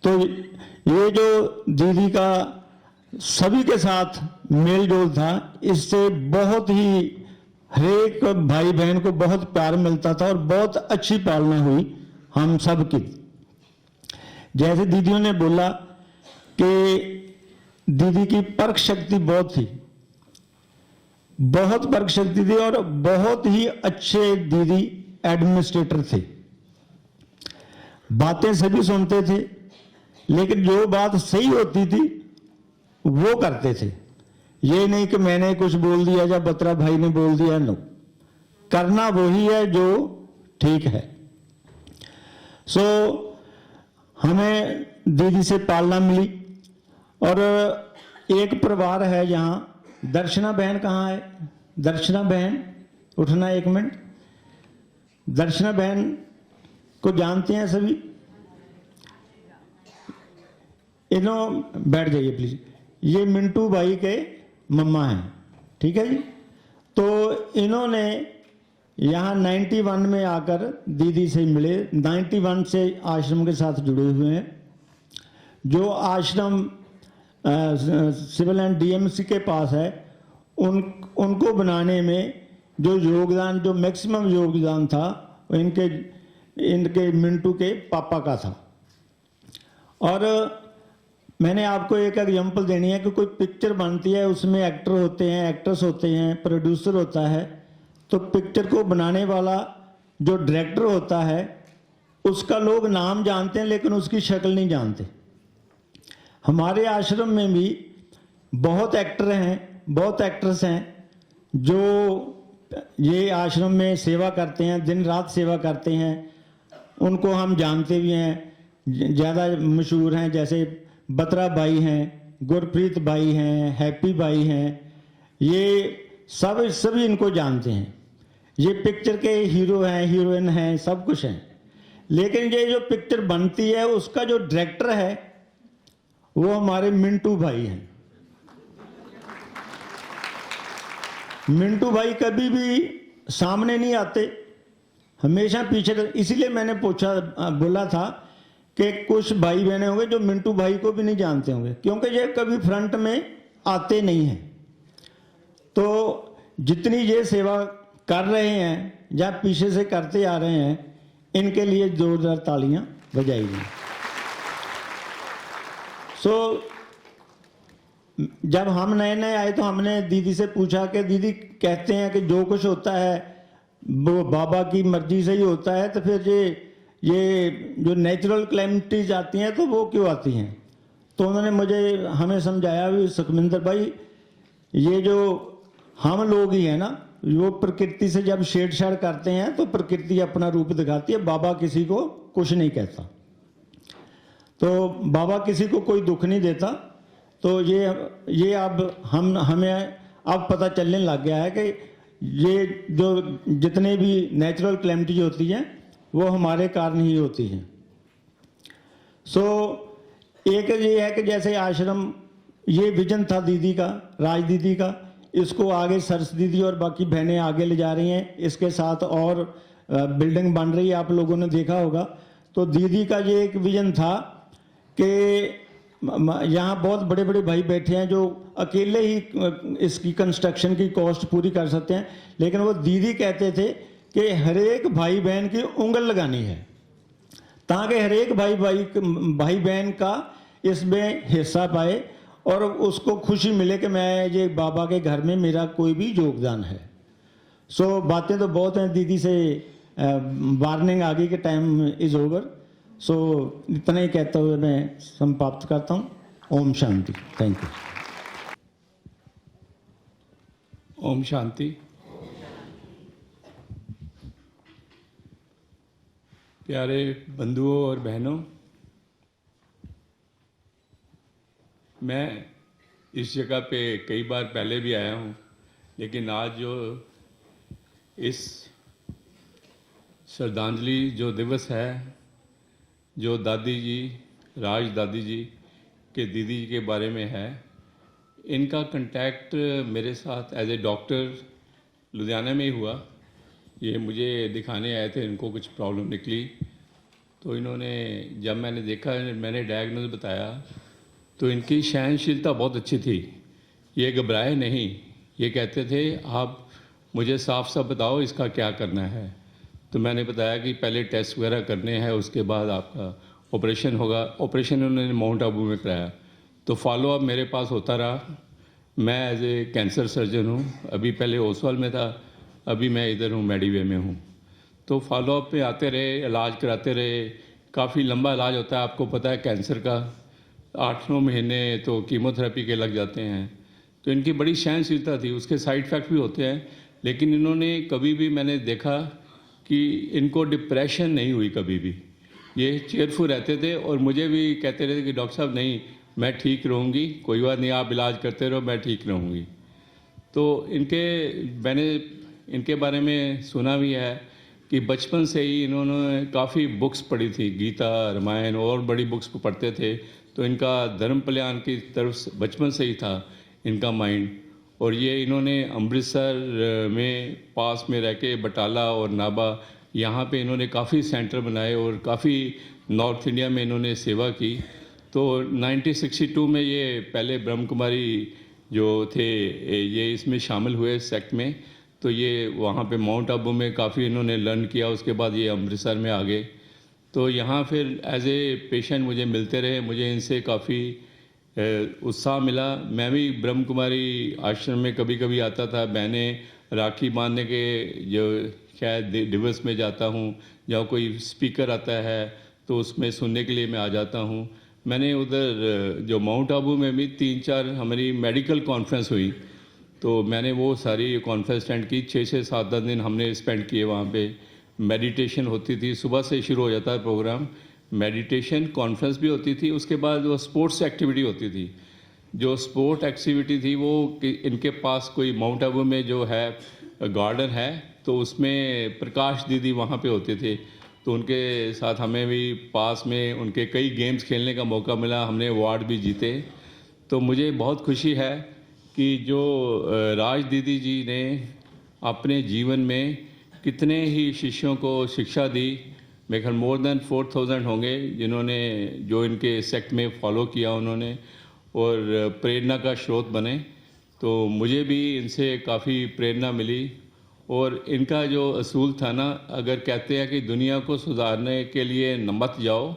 तो ये जो दीदी का सभी के साथ मेल जोल था, इससे बहुत ही हरेक भाई बहन को बहुत प्यार मिलता था और बहुत अच्छी पालना हुई हम सब की। जैसे दीदियों ने बोला कि दीदी की परख शक्ति बहुत थी, बहुत परख शक्ति थी, और बहुत ही अच्छे दीदी एडमिनिस्ट्रेटर थे। बातें सभी सुनते थे, लेकिन जो बात सही होती थी वो करते थे। ये नहीं कि मैंने कुछ बोल दिया या बत्रा भाई ने बोल दिया, नो, करना वही है जो ठीक है। सो हमें दीदी से पालना मिली। और एक परिवार है यहाँ, दर्शना बहन कहाँ है? दर्शना बहन उठना 1 मिनट। दर्शना बहन को जानते हैं सभी? इन्हों बैठ जाइए प्लीज। ये मिंटू भाई के मम्मा हैं, ठीक है जी। तो इन्होंने यहाँ 91 में आकर दीदी से मिले, 91 से आश्रम के साथ जुड़े हुए हैं। जो आश्रम सिविल एंड डीएमसी के पास है, उनको बनाने में जो योगदान, जो मैक्सिमम योगदान था, इनके मिंटू के पापा का था। और मैंने आपको एक एग्जांपल देनी है कि कोई पिक्चर बनती है, उसमें एक्टर होते हैं, एक्ट्रेस होते हैं, प्रोड्यूसर होता है। तो पिक्चर को बनाने वाला जो डायरेक्टर होता है, उसका लोग नाम जानते हैं लेकिन उसकी शक्ल नहीं जानते। हमारे आश्रम में भी बहुत एक्टर हैं, बहुत एक्ट्रेस हैं जो ये आश्रम में सेवा करते हैं, दिन रात सेवा करते हैं। उनको हम जानते भी हैं, ज़्यादा मशहूर हैं, जैसे बत्रा भाई हैं, गुरप्रीत भाई हैं, हैप्पी भाई हैं। ये सभी इनको जानते हैं। ये पिक्चर के हीरो हैं, हीरोइन हैं, सब कुछ हैं। लेकिन ये जो पिक्चर बनती है उसका जो डायरेक्टर है वो हमारे मिंटू भाई हैं। मिंटू भाई कभी भी सामने नहीं आते, हमेशा पीछे। इसीलिए मैंने बोला था कि कुछ भाई बहने होंगे जो मिंटू भाई को भी नहीं जानते होंगे, क्योंकि ये कभी फ्रंट में आते नहीं हैं। तो जितनी ये सेवा कर रहे हैं या पीछे से करते आ रहे हैं, इनके लिए जोरदार तालियां बजाई गई। जब हम नए नए आए तो हमने दीदी से पूछा कि दीदी कहते हैं कि जो कुछ होता है वो बाबा की मर्जी से ही होता है, तो फिर ये जो नेचुरल क्लैमिटीज आती हैं तो वो क्यों आती हैं? तो उन्होंने हमें समझाया भी, सुखमिंदर भाई, ये जो हम लोग ही हैं ना, वो प्रकृति से जब छेड़छाड़ करते हैं तो प्रकृति अपना रूप दिखाती है, बाबा किसी को कुछ नहीं कहता। तो बाबा किसी को कोई दुख नहीं देता। तो ये अब हमें अब पता चलने लग गया है कि ये जो जितने भी नेचुरल क्लैमिटीज होती हैं वो हमारे कारण ही होती हैं। एक ये है कि जैसे आश्रम, ये विजन था दीदी का, राज दीदी का, इसको आगे सरस दीदी और बाकी बहनें आगे ले जा रही हैं। इसके साथ और बिल्डिंग बन रही है, आप लोगों ने देखा होगा। तो दीदी का ये एक विजन था कि यहाँ बहुत बड़े बड़े भाई बैठे हैं जो अकेले ही इसकी कंस्ट्रक्शन की कॉस्ट पूरी कर सकते हैं, लेकिन वो दीदी कहते थे कि हर एक भाई बहन की उंगल लगानी है, ताकि हर एक भाई बहन का इसमें हिस्सा पाए और उसको खुशी मिले कि मैं ये बाबा के घर में मेरा कोई भी योगदान है। बातें तो बहुत हैं दीदी से, वार्निंग आ गई कि टाइम इज ओवर। इतना ही कहते हुए मैं समाप्त करता हूँ। ओम शांति। Thank you. ओम शांति। प्यारे बंधुओं और बहनों, मैं इस जगह पे कई बार पहले भी आया हूँ, लेकिन आज जो इस श्रद्धांजलि जो दिवस है, जो दादी जी, राज दादी जी के दीदी जी के बारे में है, इनका कांटेक्ट मेरे साथ एज ए डॉक्टर लुधियाना में ही हुआ। ये मुझे दिखाने आए थे, इनको कुछ प्रॉब्लम निकली, तो इन्होंने, जब मैंने देखा, मैंने डायग्नोज बताया, तो इनकी सहनशीलता बहुत अच्छी थी। ये घबराए नहीं, ये कहते थे आप मुझे साफ साफ बताओ इसका क्या करना है। तो मैंने बताया कि पहले टेस्ट वगैरह करने हैं, उसके बाद आपका ऑपरेशन होगा। ऑपरेशन उन्होंने माउंट आबू में कराया, तो फॉलोअप मेरे पास होता रहा। मैं एज ए कैंसर सर्जन हूँ, अभी पहले ओसवाल में था, अभी मैं इधर हूँ, मेडीवे में हूँ। तो फॉलोअप पे आते रहे, इलाज कराते रहे। काफ़ी लंबा इलाज होता है, आपको पता है कैंसर का 8-9 महीने तो कीमोथेरेपी के लग जाते हैं। तो इनकी बड़ी सहनशीलता थी, उसके साइड इफ़ेक्ट भी होते हैं, लेकिन इन्होंने कभी भी, मैंने देखा कि इनको डिप्रेशन नहीं हुई कभी भी। ये चेयरफुल रहते थे और मुझे भी कहते रहते कि डॉक्टर साहब नहीं, मैं ठीक रहूँगी, कोई बात नहीं, आप इलाज करते रहो, मैं ठीक रहूँगी। तो मैंने इनके बारे में सुना भी है कि बचपन से ही इन्होंने काफ़ी बुक्स पढ़ी थी, गीता, रामायण और बड़ी बुक्स को पढ़ते थे। तो इनका धर्म कल्याण की तरफ बचपन से ही था इनका माइंड। और ये इन्होंने अमृतसर में पास में रह के बटाला और नाभा, यहाँ पे इन्होंने काफ़ी सेंटर बनाए और काफ़ी नॉर्थ इंडिया में इन्होंने सेवा की। तो 1962 में ये पहले ब्रह्म कुमारी जो थे ये इसमें शामिल हुए सेक्ट में। तो ये वहाँ पे माउंट आबू में काफ़ी इन्होंने लर्न किया, उसके बाद ये अमृतसर में आ गए। तो यहाँ फिर एज ए पेशेंट मुझे मिलते रहे, मुझे इनसे काफ़ी उत्साह मिला। मैं भी ब्रह्म कुमारी आश्रम में कभी कभी आता था, बहनें राखी बांधने के जो शायद दिवस में जाता हूँ, या कोई स्पीकर आता है तो उसमें सुनने के लिए मैं आ जाता हूँ। मैंने उधर जो माउंट आबू में भी 3-4 हमारी मेडिकल कॉन्फ्रेंस हुई, तो मैंने वो सारी कॉन्फ्रेंस अटेंड की। 6-7 दिन हमने स्पेंड किए वहाँ पे। मेडिटेशन होती थी, सुबह से शुरू हो जाता है प्रोग्राम, मेडिटेशन कॉन्फ्रेंस भी होती थी, उसके बाद वो स्पोर्ट्स एक्टिविटी होती थी। जो स्पोर्ट एक्टिविटी थी वो इनके पास कोई माउंट आबू में जो है गार्डन है, तो उसमें प्रकाश दीदी वहाँ पे होते थे, तो उनके साथ हमें भी पास में उनके कई गेम्स खेलने का मौका मिला, हमने अवार्ड भी जीते। तो मुझे बहुत खुशी है कि जो राज दीदी जी ने अपने जीवन में कितने ही शिष्यों को शिक्षा दी। मेरे ख्याल मोर देन 4000 होंगे जिन्होंने जो इनके सेक्ट में फॉलो किया उन्होंने और प्रेरणा का स्रोत बने। तो मुझे भी इनसे काफ़ी प्रेरणा मिली। और इनका जो असूल था ना, अगर कहते हैं कि दुनिया को सुधारने के लिए न मत जाओ,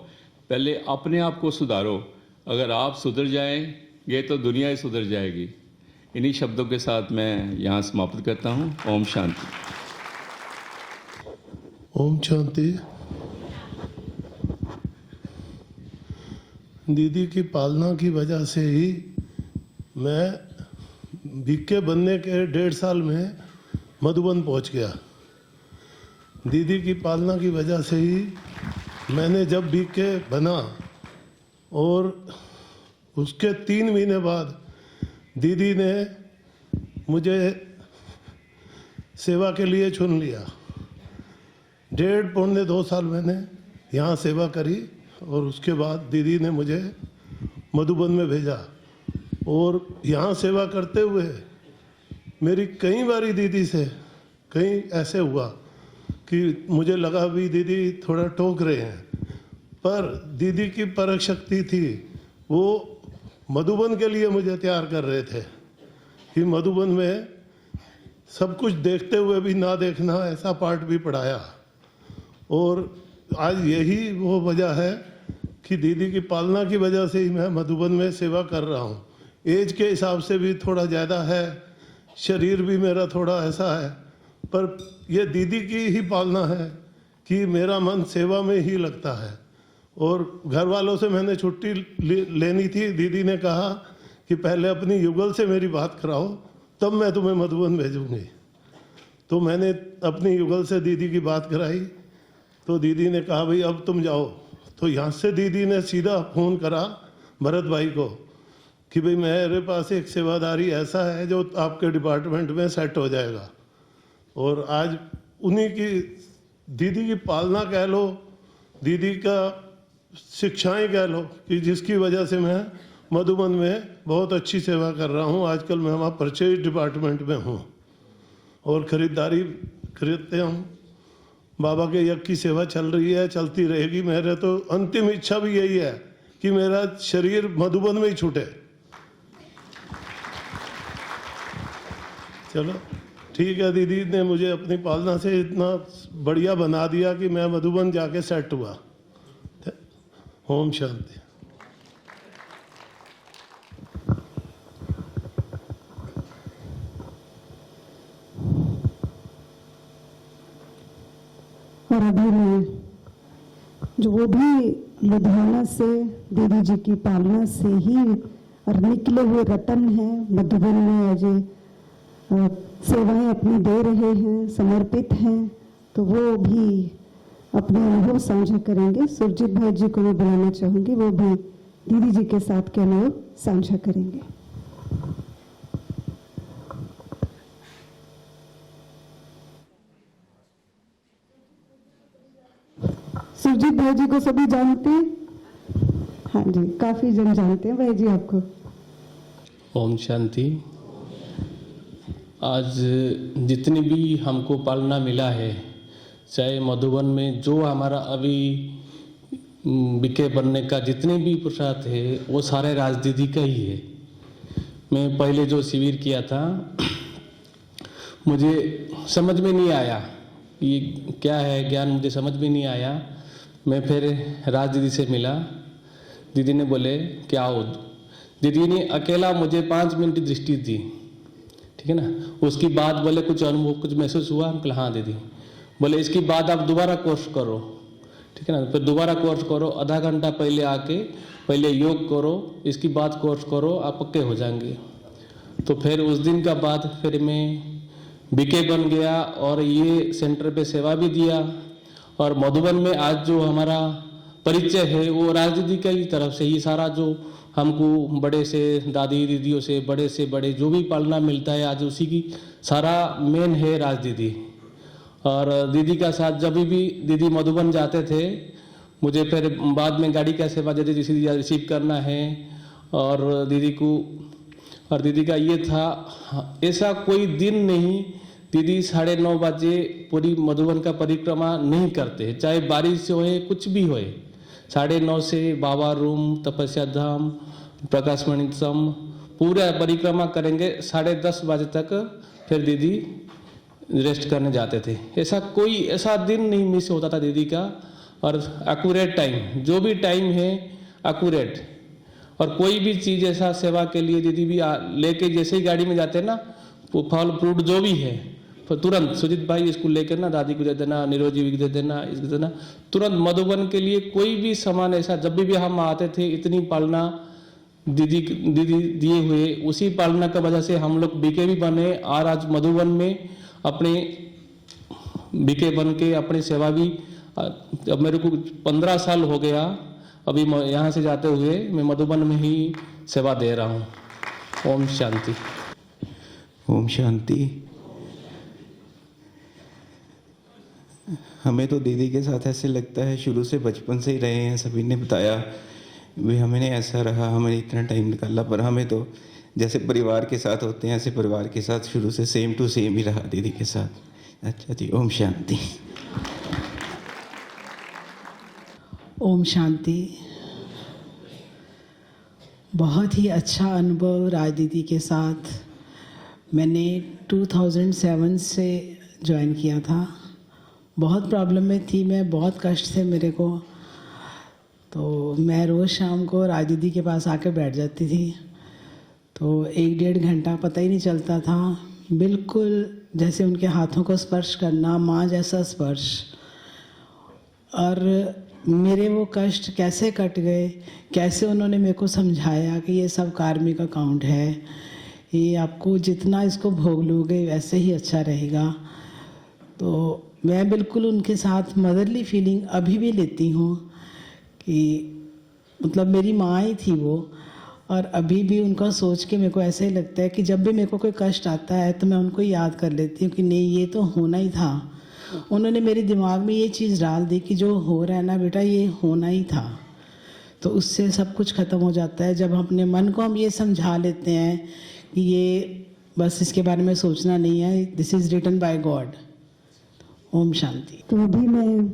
पहले अपने आप को सुधारो। अगर आप सुधर जाएंगे तो दुनिया ही सुधर जाएगी। इन्हीं शब्दों के साथ मैं यहाँ समाप्त करता हूँ। ओम शांति। ओम शांति। दीदी की पालना की वजह से ही मैं बीके बनने के 1.5 साल में मधुबन पहुंच गया। दीदी की पालना की वजह से ही मैंने जब बीके बना और उसके 3 महीने बाद दीदी ने मुझे सेवा के लिए चुन लिया। 1.5-2 साल मैंने यहाँ सेवा करी और उसके बाद दीदी ने मुझे मधुबन में भेजा। और यहाँ सेवा करते हुए मेरी कई बारी दीदी से कहीं ऐसे हुआ कि मुझे लगा भी दीदी थोड़ा टोक रहे हैं, पर दीदी की परख शक्ति थी। वो मधुबन के लिए मुझे तैयार कर रहे थे कि मधुबन में सब कुछ देखते हुए भी ना देखना, ऐसा पार्ट भी पढ़ाया। और आज यही वो वजह है कि दीदी की पालना की वजह से ही मैं मधुबन में सेवा कर रहा हूँ। एज के हिसाब से भी थोड़ा ज़्यादा है, शरीर भी मेरा थोड़ा ऐसा है, पर ये दीदी की ही पालना है कि मेरा मन सेवा में ही लगता है। और घर वालों से मैंने छुट्टी लेनी थी। दीदी ने कहा कि पहले अपनी युगल से मेरी बात कराओ, तब मैं तुम्हें मधुबन भेजूंगी। तो मैंने अपनी युगल से दीदी की बात कराई, तो दीदी ने कहा भाई अब तुम जाओ। तो यहाँ से दीदी ने सीधा फ़ोन करा भरत भाई को कि भाई मेरे पास एक सेवादारी ऐसा है जो आपके डिपार्टमेंट में सेट हो जाएगा। और आज उन्हीं की दीदी की पालना कह लो, दीदी का शिक्षाएं कह लो, कि जिसकी वजह से मैं मधुबन में बहुत अच्छी सेवा कर रहा हूँ। आजकल मैं वहाँ परचेज डिपार्टमेंट में हूँ और ख़रीदारी खरीदते हम। बाबा के यज्ञ की सेवा चल रही है, चलती रहेगी। मेरे तो अंतिम इच्छा भी यही है कि मेरा शरीर मधुबन में ही छूटे। चलो ठीक है, दीदी ने मुझे अपनी पालना से इतना बढ़िया बना दिया कि मैं मधुबन जाके सेट हुआ। ओम शांति। और अभी मैं जो वो भी लुधियाना से दीदी जी की पालना से ही और निकले हुए रतन हैं, मधुबन में अजय सेवाएं अपनी दे रहे हैं, समर्पित हैं, तो वो भी अपने अनुभव साझा करेंगे। सुरजीत भाई जी को मैं बुलाना चाहूंगी, वो भी दीदी जी के साथ के अनुभव साझा करेंगे। सुरजीत भाई जी को सभी जानते हैं? हाँ जी, काफी जन जानते हैं भाई जी आपको। ओम शांति। आज जितनी भी हमको पालना मिला है, चाहे मधुबन में जो हमारा अभी बीके बनने का जितने भी प्रसाद है, वो सारे राज दीदी का ही है। मैं पहले जो शिविर किया था, मुझे समझ में नहीं आया ये क्या है, ज्ञान मुझे समझ में नहीं आया। मैं फिर राज दीदी से मिला। दीदी ने बोले क्या हो, दीदी ने अकेला मुझे 5 मिनट की दृष्टि दी, ठीक है ना। उसकी बाद बोले कुछ अनुभव कुछ महसूस हुआ? हम कहा हाँ दीदी। बोले इसके बाद आप दोबारा कोर्स करो, ठीक है ना। फिर दोबारा कोर्स करो, आधा घंटा पहले आके पहले योग करो, इसके बाद कोर्स करो, आप पक्के हो जाएंगे। तो फिर उस दिन का बाद फिर मैं बीके बन गया और ये सेंटर पे सेवा भी दिया। और मधुबन में आज जो हमारा परिचय है वो राज दीदी का ही तरफ से ही सारा जो हमको बड़े से दादी दीदियों से बड़े जो भी पालना मिलता है, आज उसी की सारा मेन है राज दीदी। और दीदी का साथ जब भी दीदी मधुबन जाते थे, मुझे फिर बाद में गाड़ी का सेवा जैसे रिसीव करना है। और दीदी को और दीदी का ये था, ऐसा कोई दिन नहीं दीदी 9:30 बजे पूरी मधुबन का परिक्रमा नहीं करते, चाहे बारिश होए कुछ भी होए। 9:30 से बाबा रूम, तपस्या धाम, प्रकाश मणिसम पूरा परिक्रमा करेंगे। 10:30 बजे तक फिर दीदी रेस्ट करने जाते थे। ऐसा दिन नहीं मिस होता था दीदी का। और एक्यूरेट टाइम, जो भी टाइम है एक्यूरेट। और कोई भी चीज़ ऐसा सेवा के लिए दीदी भी लेके, जैसे ही गाड़ी में जाते हैं ना, वो फल फ्रूट जो भी है तो तुरंत सुजीत भाई इसको लेकर ना दादी को दे देना, निरोजी को दे देना, इसको देना। तुरंत मधुबन के लिए कोई भी सामान ऐसा जब भी हम आते थे, इतनी पालना दीदी दिए हुए, उसी पालना की वजह से हम लोग बीके भी बने। और आज मधुबन में अपने बीके बन के अपनी सेवा भी, अब मेरे को 15 साल हो गया अभी यहाँ से जाते हुए, मैं मधुबन में ही सेवा दे रहा हूँ। ओम शांति। ओम शांति। हमें तो दीदी के साथ ऐसे लगता है शुरू से, बचपन से ही रहे हैं। सभी ने बताया वे हमें ऐसा रहा, हमें इतना टाइम निकाला, पर हमें तो जैसे परिवार के साथ होते हैं ऐसे परिवार के साथ शुरू से सेम टू सेम ही रहा दीदी के साथ। अच्छा जी, ओम शांति। ओम शांति। बहुत ही अच्छा अनुभव राज दीदी के साथ। मैंने 2007 से ज्वाइन किया था। बहुत प्रॉब्लम में थी मैं, बहुत कष्ट थे मेरे को। तो मैं रोज़ शाम को राज दीदी के पास आके बैठ जाती थी। तो 1-1.5 घंटा पता ही नहीं चलता था। बिल्कुल जैसे उनके हाथों को स्पर्श करना, माँ जैसा स्पर्श। और मेरे वो कष्ट कैसे कट गए, कैसे उन्होंने मेरे को समझाया कि ये सब कार्मिक अकाउंट है, ये आपको जितना इसको भोग लोगे वैसे ही अच्छा रहेगा। तो मैं बिल्कुल उनके साथ मदरली फीलिंग अभी भी लेती हूँ कि मतलब मेरी माँ ही थी वो। और अभी भी उनका सोच के मेरे को ऐसा ही लगता है कि जब भी मेरे को कोई कष्ट आता है तो मैं उनको याद कर लेती हूँ कि नहीं, ये तो होना ही था। उन्होंने मेरे दिमाग में ये चीज़ डाल दी कि जो हो रहा है ना बेटा, ये होना ही था। तो उससे सब कुछ ख़त्म हो जाता है जब अपने मन को हम ये समझा लेते हैं कि ये बस इसके बारे में सोचना नहीं है, this is written by God. ओम शांति। तो अभी मैं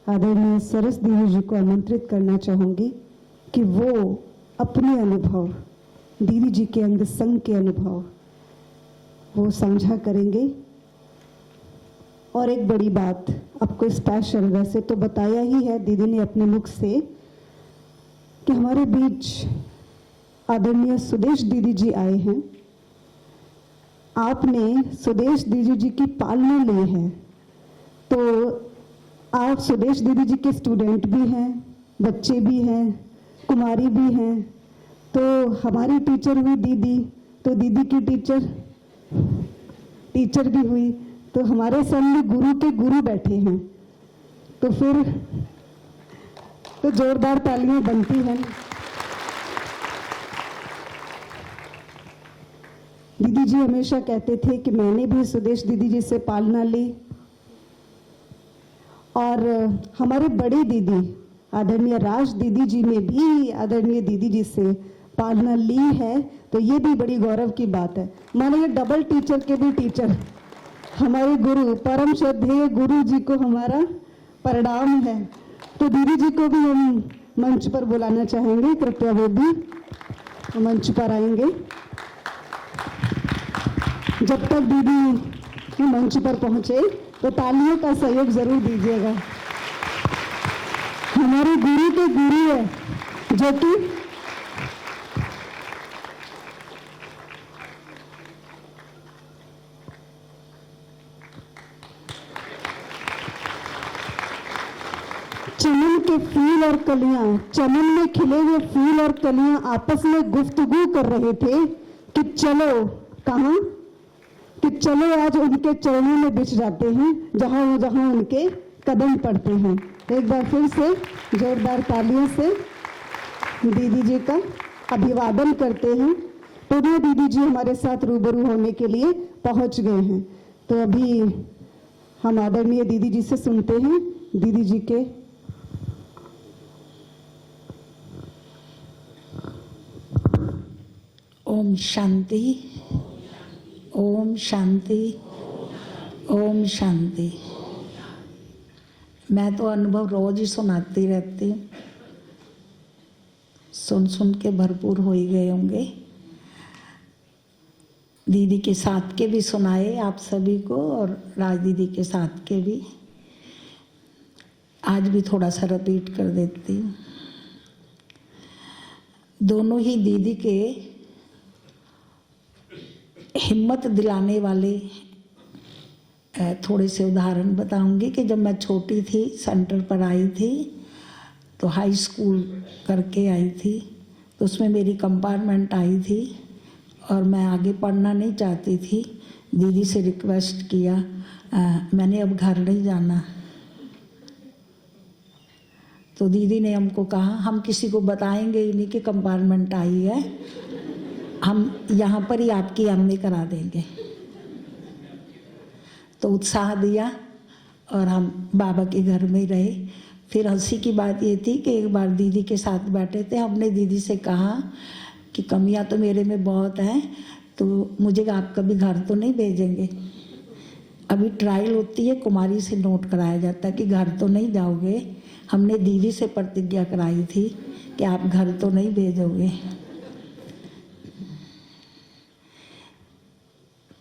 आदरणीय सरस दीदी जी को आमंत्रित करना चाहूँगी कि वो अपने अनुभव, दीदी जी के अंग संग के अनुभव वो साझा करेंगे। और एक बड़ी बात आपको स्पेशल, वैसे तो बताया ही है दीदी ने अपने मुख से, कि हमारे बीच आदरणीय सुदेश दीदी जी आए हैं। आपने सुदेश दीदी जी की पालना ली है, तो आप सुदेश दीदी जी के स्टूडेंट भी हैं, बच्चे भी हैं, कुमारी भी हैं। तो हमारी टीचर हुई दीदी, तो दीदी की टीचर भी हुई, तो हमारे सामने गुरु के गुरु बैठे हैं। तो फिर तो जोरदार तालियां बनती हैं। दीदी जी हमेशा कहते थे कि मैंने भी सुदेश दीदी जी से पालना ली। और हमारे बड़े दीदी आदरणीय राज दीदी जी ने भी आदरणीय दीदी जी से पालना ली है। तो ये भी बड़ी गौरव की बात है। मानिए डबल टीचर के भी टीचर हमारे गुरु, परम श्रद्धेय गुरु जी को हमारा प्रणाम है। तो दीदी जी को भी हम मंच पर बुलाना चाहेंगे, कृपया वो भी मंच पर आएंगे। जब तक दीदी मंच पर पहुंचे तो तालियों का सहयोग जरूर दीजिएगा। हमारे गुरु के गुरु है, जो कि चमन के फूल और कलियां, चमन में खिले हुए फूल और कलियां आपस में गुफ्तगू कर रहे थे कि चलो कहाँ, कि चलो आज उनके चरणों में बिछ जाते हैं जहां जहां उनके कदम पड़ते हैं। एक बार फिर से जोरदार तालियों से दीदी जी का अभिवादन करते हैं। पुनः दीदी जी हमारे साथ रूबरू होने के लिए पहुंच गए हैं। तो अभी हम आदरणीय दीदी जी से सुनते हैं दीदी जी के ओम शांति। ओम शांति। ओम शांति। मैं तो अनुभव रोज ही सुनाती रहती हूँ, सुन सुन के भरपूर हो ही गए होंगे। दीदी के साथ के भी सुनाए आप सभी को और राज दीदी के साथ के भी। आज भी थोड़ा सा रिपीट कर देती हूँ। दोनों ही दीदी के हिम्मत दिलाने वाले थोड़े से उदाहरण बताऊंगी कि जब मैं छोटी थी, सेंटर पर आई थी, तो हाई स्कूल करके आई थी, तो उसमें मेरी कंपार्टमेंट आई थी और मैं आगे पढ़ना नहीं चाहती थी। दीदी से रिक्वेस्ट किया, मैंने अब घर नहीं जाना। तो दीदी ने हमको कहा, हम किसी को बताएंगे ही नहीं कि कंपार्टमेंट आई है, हम यहाँ पर ही आपकी एमए करा देंगे। तो उत्साह दिया और हम बाबा के घर में रहे। फिर हंसी की बात ये थी कि एक बार दीदी के साथ बैठे थे, हमने दीदी से कहा कि कमियां तो मेरे में बहुत हैं, तो मुझे आप कभी घर तो नहीं भेजेंगे। अभी ट्रायल होती है, कुमारी से नोट कराया जाता है कि घर तो नहीं जाओगे। हमने दीदी से प्रतिज्ञा कराई थी कि आप घर तो नहीं भेजोगे।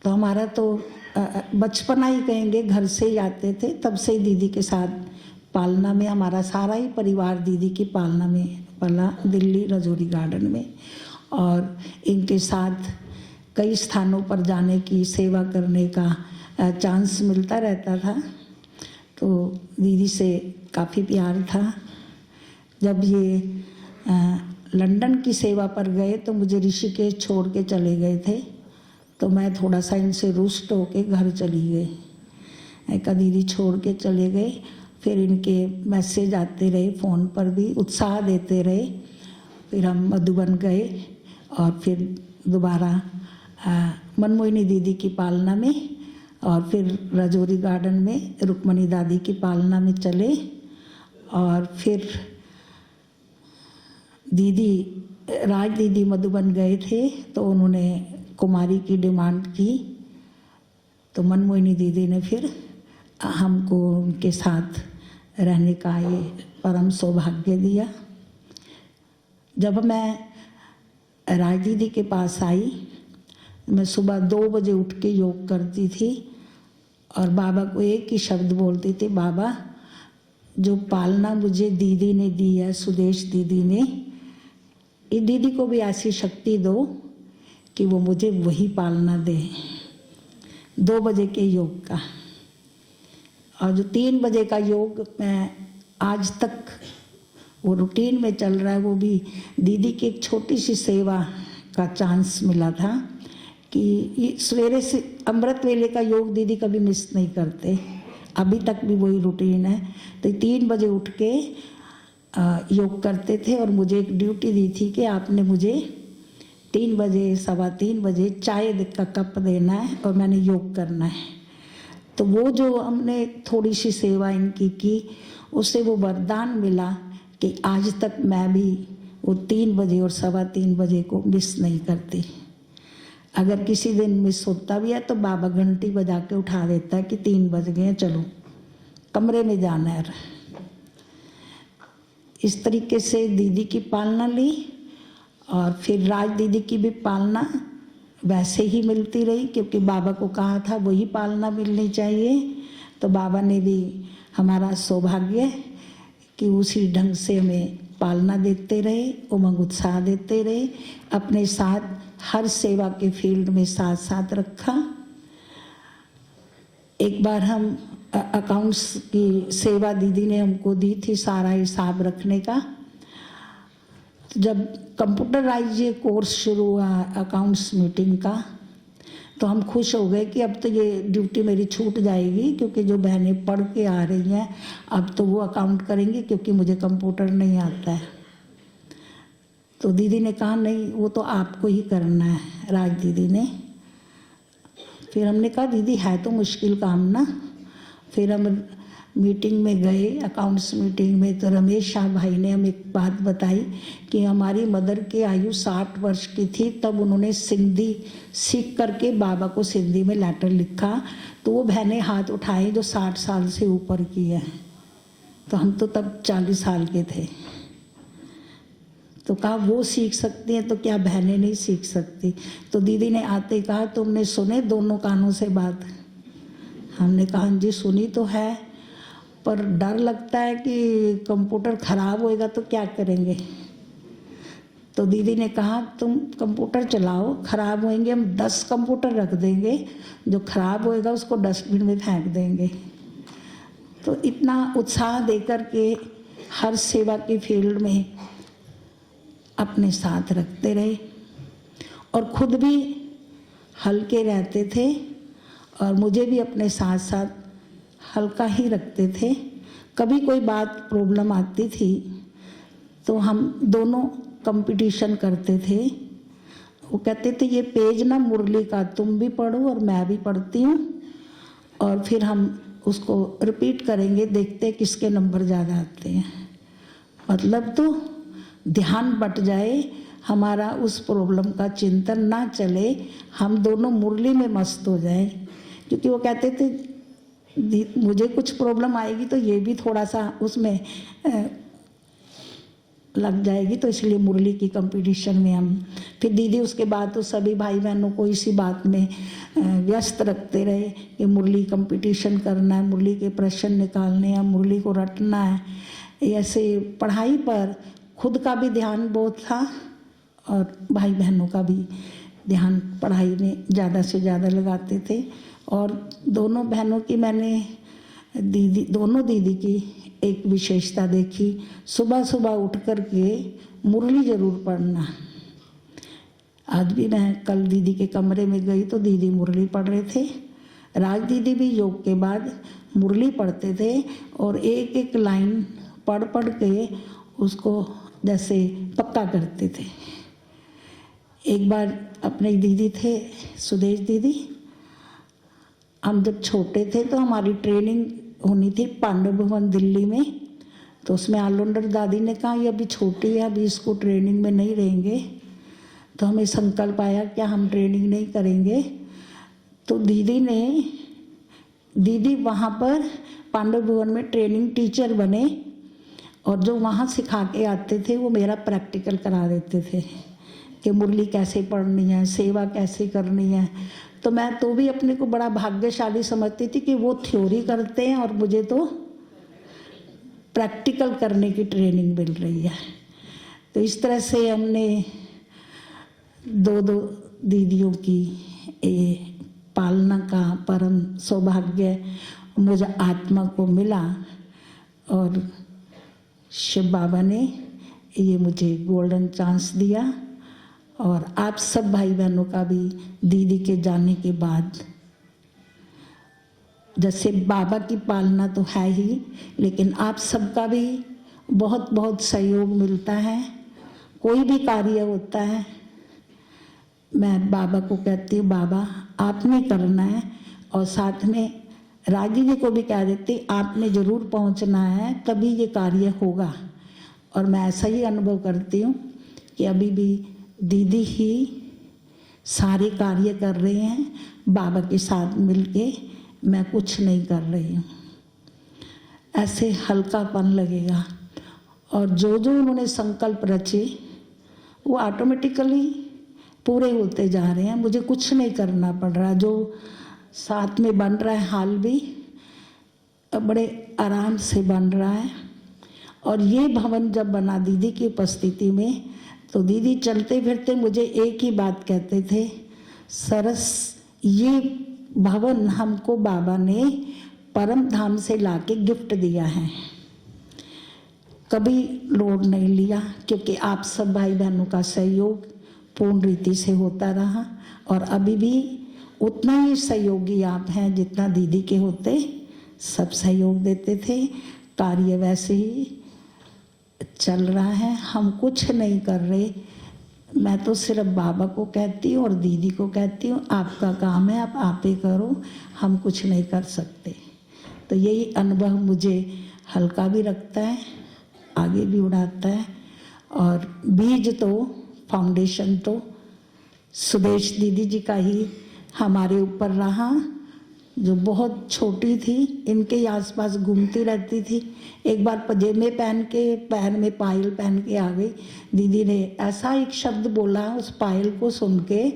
तो हमारा तो बचपना ही कहेंगे, घर से ही आते थे, तब से ही दीदी के साथ पालना में, हमारा सारा ही परिवार दीदी की पालना में पला, दिल्ली रजौरी गार्डन में। और इनके साथ कई स्थानों पर जाने की, सेवा करने का चांस मिलता रहता था। तो दीदी से काफ़ी प्यार था। जब ये लंदन की सेवा पर गए तो मुझे ऋषिकेश छोड़ के चले गए थे, तो मैं थोड़ा सा इनसे रुष्ट होके घर चली गई। एक दीदी छोड़ के चले गए, फिर इनके मैसेज आते रहे, फ़ोन पर भी उत्साह देते रहे। फिर हम मधुबन गए और फिर दोबारा मनमोहिनी दीदी की पालना में, और फिर रजौरी गार्डन में रुक्मणी दादी की पालना में चले। और फिर दीदी, राज दीदी मधुबन गए थे तो उन्होंने कुमारी की डिमांड की, तो मनमोहिनी दीदी ने फिर हमको उनके साथ रहने का ये परम सौभाग्य दिया। जब मैं राज दीदी के पास आई, मैं सुबह 2 बजे उठ के योग करती थी और बाबा को एक ही शब्द बोलती थी, बाबा जो पालना मुझे दीदी ने दी है, सुदेश दीदी ने, इस दीदी को भी ऐसी शक्ति दो कि वो मुझे वही पालना दे। 2 बजे के योग का, और जो 3 बजे का योग मैं आज तक वो रूटीन में चल रहा है, वो भी दीदी की एक छोटी सी सेवा का चांस मिला था कि सवेरे से अमृत वेले का योग दीदी कभी मिस नहीं करते, अभी तक भी वही रूटीन है। तो 3 बजे उठ के योग करते थे और मुझे एक ड्यूटी दी थी कि आपने मुझे 3 बजे, 3:15 बजे चाय का कप देना है और मैंने योग करना है। तो वो जो हमने थोड़ी सी सेवा इनकी की, उससे वो वरदान मिला कि आज तक मैं भी वो 3 बजे और 3:15 बजे को मिस नहीं करती। अगर किसी दिन मिस होता भी है तो बाबा घंटी बजा के उठा देता है कि 3 बज गए, चलो कमरे में जाना है। इस तरीके से दीदी की पालना ली और फिर राज दीदी की भी पालना वैसे ही मिलती रही, क्योंकि बाबा को कहा था वही पालना मिलनी चाहिए। तो बाबा ने भी हमारा सौभाग्य कि उसी ढंग से हमें पालना देते रहे, उमंग उत्साह देते रहे, अपने साथ हर सेवा के फील्ड में साथ साथ रखा। एक बार हम अकाउंट्स की सेवा दीदी ने हमको दी थी, सारा हिसाब रखने का। तो जब कंप्यूटराइज ये कोर्स शुरू हुआ अकाउंट्स मीटिंग का, तो हम खुश हो गए कि अब तो ये ड्यूटी मेरी छूट जाएगी, क्योंकि जो बहनें पढ़ के आ रही हैं अब तो वो अकाउंट करेंगी, क्योंकि मुझे कंप्यूटर नहीं आता है। तो दीदी ने कहा नहीं, वो तो आपको ही करना है, राज दीदी ने। फिर हमने कहा दीदी है तो मुश्किल काम ना। फिर हम मीटिंग में गए, अकाउंट्स मीटिंग में, तो रमेश शाह भाई ने हमें एक बात बताई कि हमारी मदर की आयु 60 वर्ष की थी, तब उन्होंने सिंधी सीख करके बाबा को सिंधी में लेटर लिखा। तो वो बहनें हाथ उठाए जो 60 साल से ऊपर की है। तो हम तो तब 40 साल के थे। तो कहा वो सीख सकती हैं तो क्या बहनें नहीं सीख सकती? तो दीदी ने आते कहा तुमने सुने दोनों कानों से बात? हमने कहा जी सुनी तो है, पर डर लगता है कि कंप्यूटर ख़राब होएगा तो क्या करेंगे। तो दीदी ने कहा तुम कंप्यूटर चलाओ, ख़राब होएंगे हम 10 कंप्यूटर रख देंगे, जो ख़राब होएगा उसको डस्टबिन में फेंक देंगे। तो इतना उत्साह देकर के हर सेवा की फील्ड में अपने साथ रखते रहे और खुद भी हल्के रहते थे और मुझे भी अपने साथ साथ हल्का ही रखते थे। कभी कोई बात प्रॉब्लम आती थी तो हम दोनों कंपटीशन करते थे। वो कहते थे ये पेज ना मुरली का तुम भी पढ़ो और मैं भी पढ़ती हूँ, और फिर हम उसको रिपीट करेंगे, देखते हैं किसके नंबर ज़्यादा आते हैं। मतलब तो ध्यान बट जाए, हमारा उस प्रॉब्लम का चिंतन ना चले, हम दोनों मुरली में मस्त हो जाए। क्योंकि वो कहते थे मुझे कुछ प्रॉब्लम आएगी तो ये भी थोड़ा सा उसमें लग जाएगी, तो इसलिए मुरली की कंपटीशन में हम फिर दीदी उसके बाद तो सभी भाई बहनों को इसी बात में व्यस्त रखते रहे कि मुरली कंपटीशन करना है, मुरली के प्रश्न निकालने हैं, मुरली को रटना है। ऐसे पढ़ाई पर खुद का भी ध्यान बहुत था और भाई बहनों का भी ध्यान पढ़ाई में ज़्यादा से ज़्यादा लगाते थे। और दोनों बहनों की मैंने दोनों दीदी की एक विशेषता देखी, सुबह सुबह उठ कर के मुरली ज़रूर पढ़ना। आज भी मैं कल दीदी के कमरे में गई तो दीदी मुरली पढ़ रहे थे। राज दीदी भी योग के बाद मुरली पढ़ते थे और एक एक लाइन पढ़ पढ़ के उसको जैसे पक्का करते थे। एक बार अपने दीदी थे सुदेश दीदी, हम जब छोटे थे तो हमारी ट्रेनिंग होनी थी पांडव भवन दिल्ली में। तो उसमें आलोंडर दादी ने कहा ये अभी छोटी है, अभी इसको ट्रेनिंग में नहीं रहेंगे। तो हमें संकल्प आया कि हम ट्रेनिंग नहीं करेंगे। तो दीदी वहाँ पर पांडव भवन में ट्रेनिंग टीचर बने और जो वहाँ सिखा के आते थे वो मेरा प्रैक्टिकल करा देते थे कि मुरली कैसे पढ़नी है, सेवा कैसे करनी है। तो मैं तो भी अपने को बड़ा भाग्यशाली समझती थी कि वो थ्योरी करते हैं और मुझे तो प्रैक्टिकल करने की ट्रेनिंग मिल रही है। तो इस तरह से हमने दो दीदियों की पालना का परम सौभाग्य मुझे आत्मा को मिला और शिव बाबा ने ये मुझे गोल्डन चांस दिया। और आप सब भाई बहनों का भी दीदी के जाने के बाद, जैसे बाबा की पालना तो है ही, लेकिन आप सबका भी बहुत बहुत सहयोग मिलता है। कोई भी कार्य होता है मैं बाबा को कहती हूँ बाबा आपने करना है, और साथ में रागी जी को भी कह देती आपने ज़रूर पहुँचना है, तभी ये कार्य होगा। और मैं ऐसा ही अनुभव करती हूँ कि अभी भी दीदी ही सारे कार्य कर रहे हैं, बाबा के साथ मिलके मैं कुछ नहीं कर रही हूँ। ऐसे हल्कापन लगेगा और जो जो उन्होंने संकल्प रचे वो ऑटोमेटिकली पूरे होते जा रहे हैं। मुझे कुछ नहीं करना पड़ रहा, जो साथ में बन रहा है हाल भी बड़े आराम से बन रहा है। और ये भवन जब बना दीदी की उपस्थिति में, तो दीदी चलते फिरते मुझे एक ही बात कहते थे, सरस ये भवन हमको बाबा ने परम धाम से लाके गिफ्ट दिया है, कभी लोड नहीं लिया, क्योंकि आप सब भाई बहनों का सहयोग पूर्ण रीति से होता रहा। और अभी भी उतना ही सहयोगी आप हैं जितना दीदी के होते, सब सहयोग देते थे। कार्य वैसे ही चल रहा है, हम कुछ नहीं कर रहे। मैं तो सिर्फ बाबा को कहती हूँ और दीदी को कहती हूँ आपका काम है, आप ही करो, हम कुछ नहीं कर सकते। तो यही अनुभव मुझे हल्का भी रखता है, आगे भी उड़ाता है। और बीज तो, फाउंडेशन तो सुदेश दीदी जी का ही हमारे ऊपर रहा, जो बहुत छोटी थी, इनके ही आसपास घूमती रहती थी। एक बार पजेमे पहन के, पैर में पायल पहन के आ गई। दीदी ने ऐसा एक शब्द बोला उस पायल को सुन के,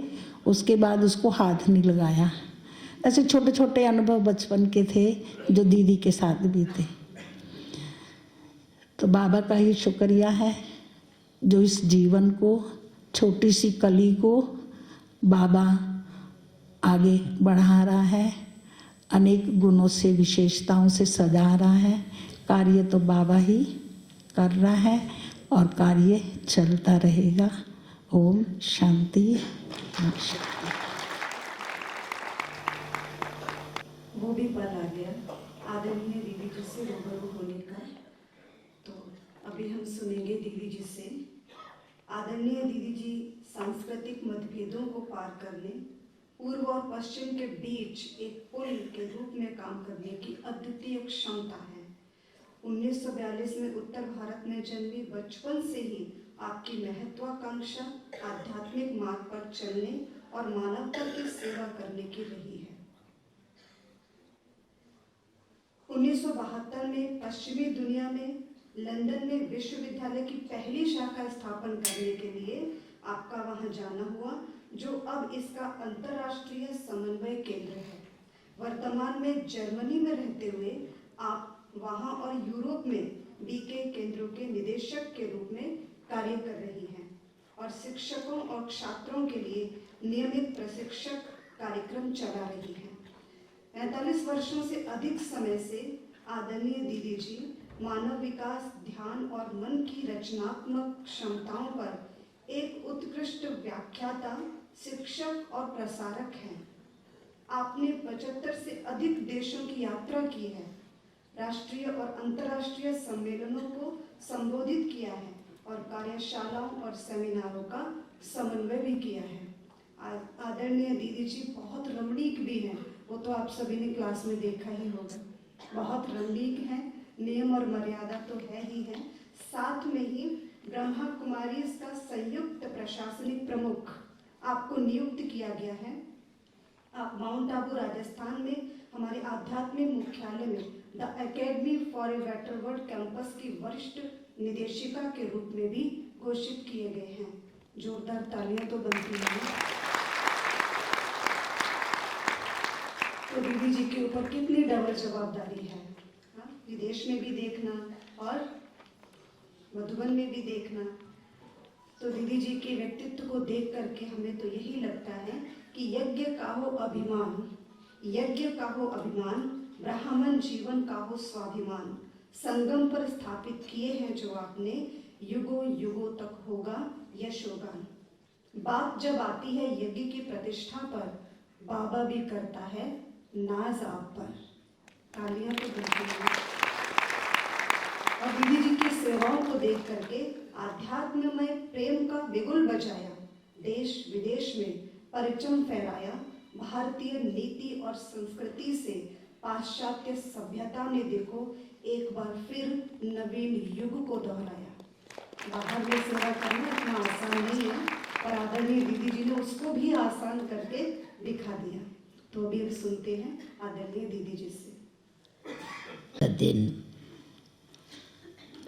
उसके बाद उसको हाथ नहीं लगाया। ऐसे छोटे छोटे अनुभव बचपन के थे जो दीदी के साथ भी थे। तो बाबा का ही शुक्रिया है जो इस जीवन को, छोटी सी कली को बाबा आगे बढ़ा रहा है, अनेक गुणों से, विशेषताओं से सजा रहा है। कार्य तो बाबा ही कर रहा है और कार्य चलता रहेगा। ओम शांति। वो भी पल आ गया आदरणीय दीदी जी से रूबरू होने का। तो अभी हम सुनेंगे दीदी जी से। आदरणीय दीदी जी सांस्कृतिक मतभेदों को पार करने, पूर्व और पश्चिम के बीच एक पुल के रूप में काम करने की अद्वितीय क्षमता है। 1942 में उत्तर भारत में जन्मी, बचपन से ही आपकी महत्वाकांक्षा आध्यात्मिक मार्ग पर चलने और मानवता की सेवा करने की रही है। 1972 में पश्चिमी दुनिया में लंदन में विश्वविद्यालय की पहली शाखा स्थापन करने के लिए आपका वहां जाना हुआ, जो अब इसका अंतर्राष्ट्रीय समन्वय केंद्र है। वर्तमान में जर्मनी में रहते हुए आप वहां और यूरोप में बीके केंद्रों के निदेशक के रूप में कार्य कर रही हैं और शिक्षकों और छात्रों के लिए नियमित प्रशिक्षक कार्यक्रम चला रही हैं। 45 वर्षों से अधिक समय से आदरणीय दीदी जी मानव विकास, ध्यान और मन की रचनात्मक क्षमताओं पर एक उत्कृष्ट व्याख्याता, शिक्षक और प्रसारक हैं। आपने 75 से अधिक देशों की यात्रा की है, राष्ट्रीय और अंतर्राष्ट्रीय सम्मेलनों को संबोधित किया है और कार्यशालाओं और सेमिनारों का समन्वय भी किया है। आदरणीय दीदी जी बहुत रमणीक भी हैं, वो तो आप सभी ने क्लास में देखा ही होगा। बहुत रमणीक हैं, नियम और मर्यादा तो है ही है, साथ में ही ब्रह्मा कुमारी का संयुक्त प्रशासनिक प्रमुख आपको नियुक्त किया गया है। आप माउंट आबू राजस्थान में हमारे आध्यात्मिक मुख्यालय में the academy for a better world campus की वरिष्ठ निदेशिका के रूप में भी घोषित किए गए हैं। जोरदार तालियां तो बनती हैं। तो दीदी जी के ऊपर कितनी डबल जवाबदारी है, विदेश में भी देखना और मधुबन में भी देखना। तो दीदी जी के व्यक्तित्व को देख करके हमें तो यही लगता है कि यज्ञ का हो अभिमान, यज्ञ का हो अभिमान, ब्राह्मण जीवन का हो स्वाभिमान, संगम पर स्थापित किए हैं जो आपने, युगों युगों तक होगा यशोगान। बात जब आती है यज्ञ की प्रतिष्ठा पर, बाबा भी करता है नाज आप पर। तालियां तो बजती हैं। और दीदी जी की सेवाओं को देख करके आध्यात्म में प्रेम का बिगुल बजाया, देश विदेश में परचम फैलाया, भारतीय नीति और संस्कृति से पाश्चात्य सभ्यता ने देखो एक बार फिर नवीन युग को दोहराया। बाहर में सेवा करना इतना आसान नहीं है, पर आदरणीय दीदी जी ने उसको भी आसान करके दिखा दिया। तो अभी हम सुनते हैं आदरणीय दीदी जी से। दिन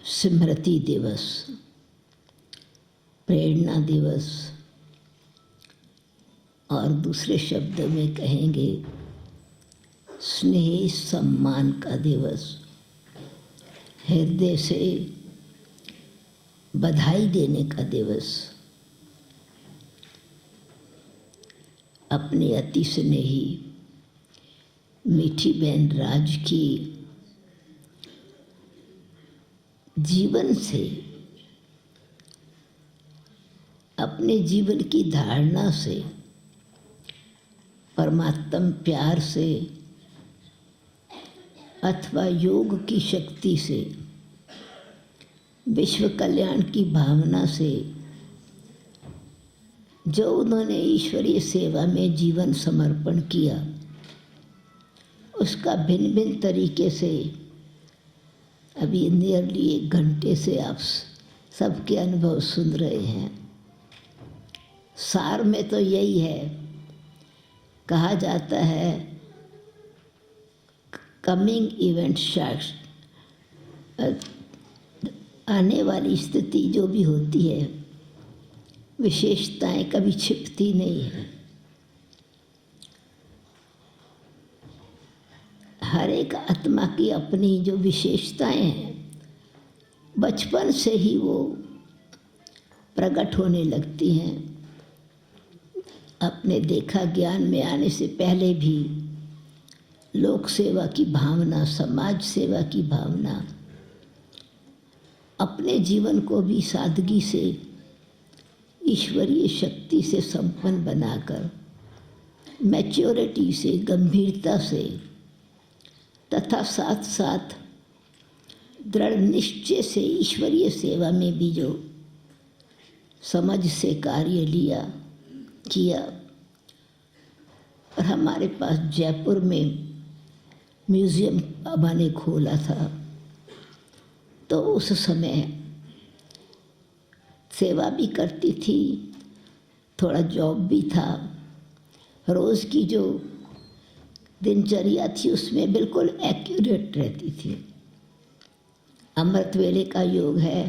स्मृति दिवस, प्रेरणा दिवस और दूसरे शब्द में कहेंगे स्नेह सम्मान का दिवस। हृदय से बधाई देने का दिवस। अपने अति स्नेही मीठी बहन राज की जीवन से, अपने जीवन की धारणा से, परमात्म प्यार से अथवा योग की शक्ति से, विश्व कल्याण की भावना से जो उन्होंने ईश्वरीय सेवा में जीवन समर्पण किया, उसका भिन्न भिन्न तरीके से अभी नियरली 1 घंटे से आप सबके अनुभव सुन रहे हैं। सार में तो यही है, कहा जाता है कमिंग इवेंट शॉर्ट्स, आने वाली स्थिति जो भी होती है विशेषताएं कभी छिपती नहीं है। हर एक आत्मा की अपनी जो विशेषताएं हैं बचपन से ही वो प्रकट होने लगती हैं। अपने देखा ज्ञान में आने से पहले भी लोक सेवा की भावना, समाज सेवा की भावना, अपने जीवन को भी सादगी से ईश्वरीय शक्ति से संपन्न बनाकर मैच्योरिटी से, गंभीरता से तथा साथ साथ दृढ़ निश्चय से ईश्वरीय सेवा में भी जो समझ से कार्य लिया किया। और हमारे पास जयपुर में म्यूज़ियम बाबा ने खोला था, तो उस समय सेवा भी करती थी, थोड़ा जॉब भी था। रोज़ की जो दिनचर्या थी उसमें बिल्कुल एक्यूरेट रहती थी। अमृत वेले का योग है,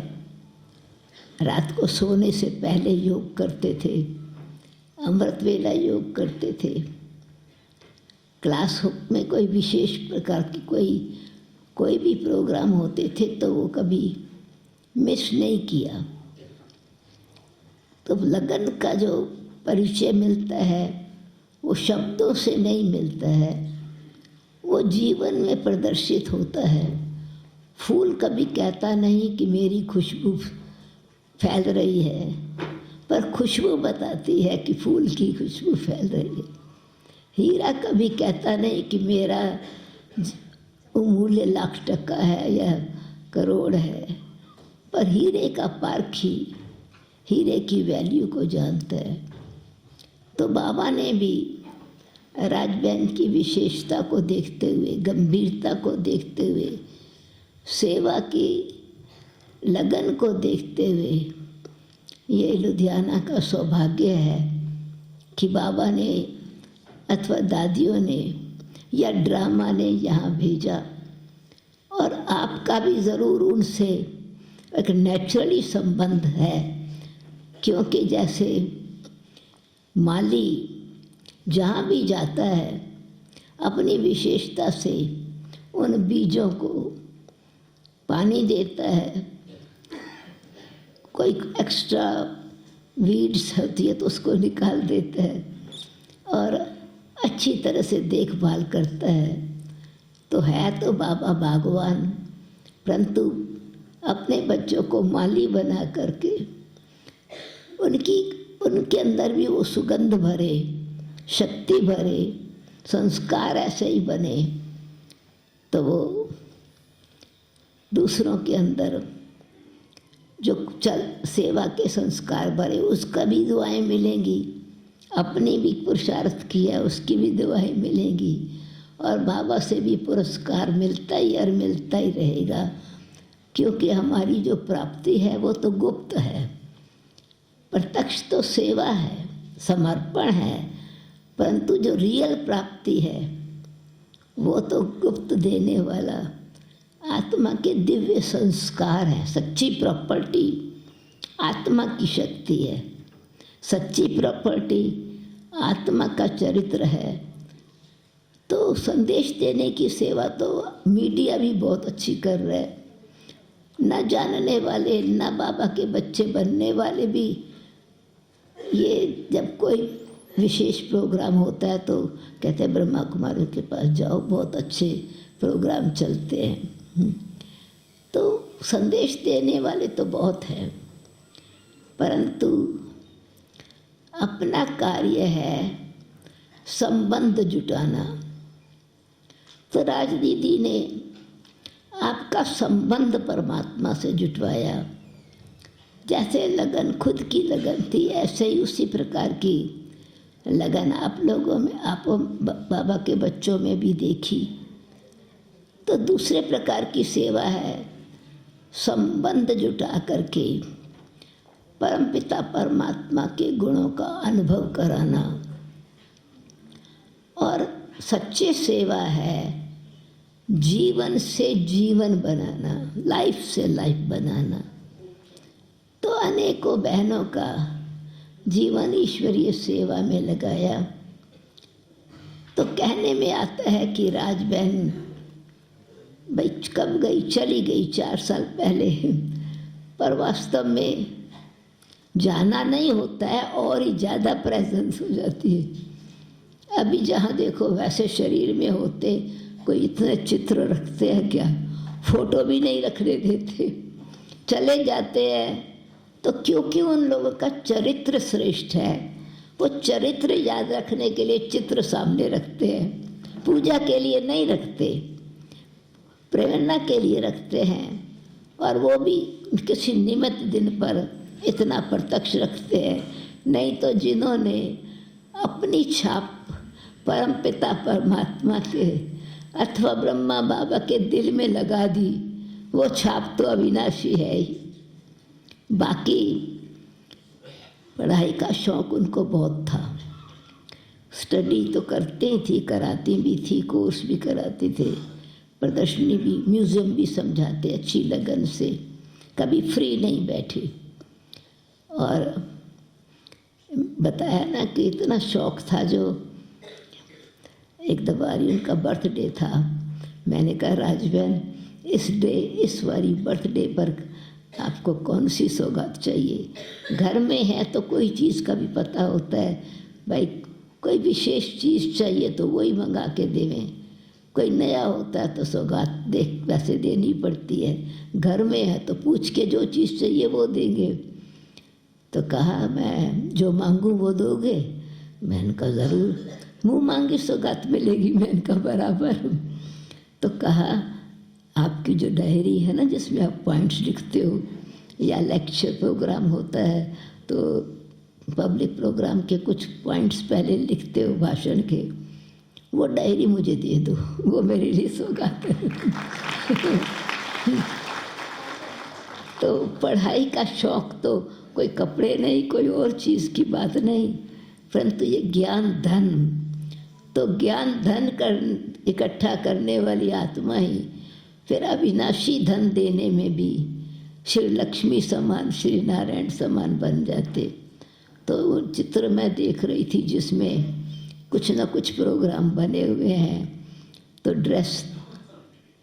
रात को सोने से पहले योग करते थे, अमृत वेला योग करते थे। क्लास में कोई विशेष प्रकार की कोई भी प्रोग्राम होते थे तो वो कभी मिस नहीं किया। तो लगन का जो परिचय मिलता है वो शब्दों से नहीं मिलता है, वो जीवन में प्रदर्शित होता है। फूल कभी कहता नहीं कि मेरी खुशबू फैल रही है, पर खुशबू बताती है कि फूल की खुशबू फैल रही है। हीरा कभी कहता नहीं कि मेरा मूल्य लाख टका है या करोड़ है, पर हीरे का पारखी हीरे की वैल्यू को जानता है। तो बाबा ने भी राजबहन की विशेषता को देखते हुए, गंभीरता को देखते हुए, सेवा की लगन को देखते हुए, ये लुधियाना का सौभाग्य है कि बाबा ने अथवा दादियों ने या ड्रामा ने यहाँ भेजा। और आपका भी ज़रूर उनसे एक नेचुरली संबंध है, क्योंकि जैसे माली जहाँ भी जाता है अपनी विशेषता से उन बीजों को पानी देता है, कोई एक्स्ट्रा वीड्स होती है तो उसको निकाल देता है और अच्छी तरह से देखभाल करता है। तो है तो बाबा बागवान, परंतु अपने बच्चों को माली बना करके उनके अंदर भी वो सुगंध भरे, शक्ति भरे, संस्कार ऐसे ही बने, तो वो दूसरों के अंदर जो सेवा के संस्कार भरे उसका भी दुआएं मिलेंगी, अपनी भी पुरुषार्थ किया उसकी भी दुआएं मिलेंगी, और बाबा से भी पुरस्कार मिलता ही और मिलता ही रहेगा। क्योंकि हमारी जो प्राप्ति है वो तो गुप्त है, प्रत्यक्ष तो सेवा है, समर्पण है, परंतु जो रियल प्राप्ति है वो तो गुप्त देने वाला आत्मा के दिव्य संस्कार है। सच्ची प्रॉपर्टी आत्मा की शक्ति है, सच्ची प्रॉपर्टी आत्मा का चरित्र है। तो संदेश देने की सेवा तो मीडिया भी बहुत अच्छी कर रहा है। न जानने वाले, न बाबा के बच्चे बनने वाले भी ये जब कोई विशेष प्रोग्राम होता है तो कहते हैं ब्रह्मा कुमारियों के पास जाओ, बहुत अच्छे प्रोग्राम चलते हैं। तो संदेश देने वाले तो बहुत हैं, परंतु अपना कार्य है संबंध जुटाना। तो राज दीदी ने आपका संबंध परमात्मा से जुटवाया। जैसे लगन खुद की लगन थी, ऐसे ही उसी प्रकार की लगन आप लोगों में, आप बाबा के बच्चों में भी देखी। तो दूसरे प्रकार की सेवा है संबंध जुटा करके परमपिता परमात्मा के गुणों का अनुभव कराना। और सच्ची सेवा है जीवन से जीवन बनाना, लाइफ से लाइफ बनाना। तो अनेकों बहनों का जीवन ईश्वरीय सेवा में लगाया। तो कहने में आता है कि राज बहन भाई कब गई, चली गई 4 साल पहले, पर वास्तव में जाना नहीं होता है और ही ज़्यादा प्रेजेंस हो जाती है। अभी जहाँ देखो वैसे शरीर में होते, कोई इतने चित्र रखते हैं क्या, फोटो भी नहीं रखने देते, चले जाते हैं। तो क्योंकि उन लोगों का चरित्र श्रेष्ठ है, वो चरित्र याद रखने के लिए चित्र सामने रखते हैं, पूजा के लिए नहीं रखते, प्रेरणा के लिए रखते हैं। और वो भी किसी निमित्त दिन पर इतना प्रत्यक्ष रखते हैं। नहीं तो जिन्होंने अपनी छाप परमपिता परमात्मा के अथवा ब्रह्मा बाबा के दिल में लगा दी, वो छाप तो अविनाशी है ही। बाकी पढ़ाई का शौक़ उनको बहुत था, स्टडी तो करते ही थी, कराती भी थी, कोर्स भी कराते थे, प्रदर्शनी भी, म्यूज़ियम भी समझाते अच्छी लगन से, कभी फ्री नहीं बैठी। और बताया ना कि इतना शौक़ था। जो एक दबारी उनका बर्थडे था, मैंने कहा राजबहन इस बारी बर्थडे पर आपको कौन सी सौगात चाहिए। घर में है तो कोई चीज़ का भी पता होता है, भाई कोई विशेष चीज़ चाहिए तो वही मंगा के देवें, कोई नया होता है तो सौगात देख वैसे देनी पड़ती है। घर में है तो पूछ के जो चीज़ चाहिए वो देंगे। तो कहा मैं जो मांगूँ वो दोगे? मैंने कहा ज़रूर, मुँह मांगी सौगात मिलेगी। मैंने कहा बराबर। तो कहा आपकी जो डायरी है ना जिसमें आप पॉइंट्स लिखते हो, या लेक्चर प्रोग्राम होता है तो पब्लिक प्रोग्राम के कुछ पॉइंट्स पहले लिखते हो भाषण के, वो डायरी मुझे दे दो, वो मेरे लिए सौगात है। तो पढ़ाई का शौक़ तो कोई कपड़े नहीं, कोई और चीज़ की बात नहीं, परंतु ये ज्ञान धन। तो ज्ञान धन इकट्ठा करने वाली आत्मा ही फिर अविनाशी धन देने में भी श्री लक्ष्मी समान, श्री नारायण समान बन जाते। तो वो चित्र मैं देख रही थी जिसमें कुछ ना कुछ प्रोग्राम बने हुए हैं, तो ड्रेस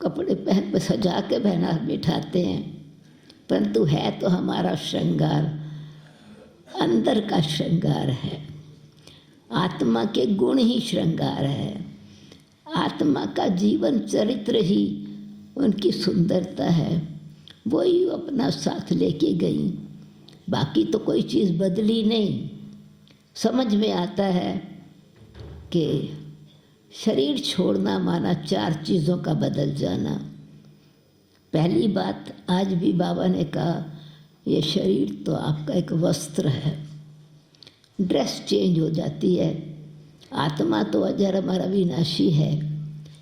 कपड़े पहन सजा के बहना बिठाते हैं, परंतु है तो हमारा श्रृंगार अंदर का श्रृंगार है। आत्मा के गुण ही श्रृंगार है, आत्मा का जीवन चरित्र ही उनकी सुंदरता है, वही अपना साथ लेके गई। बाकी तो कोई चीज़ बदली नहीं। समझ में आता है कि शरीर छोड़ना माना 4 चीज़ों का बदल जाना। पहली बात, आज भी बाबा ने कहा ये शरीर तो आपका एक वस्त्र है, ड्रेस चेंज हो जाती है। आत्मा तो अजर अमर अविनाशी है,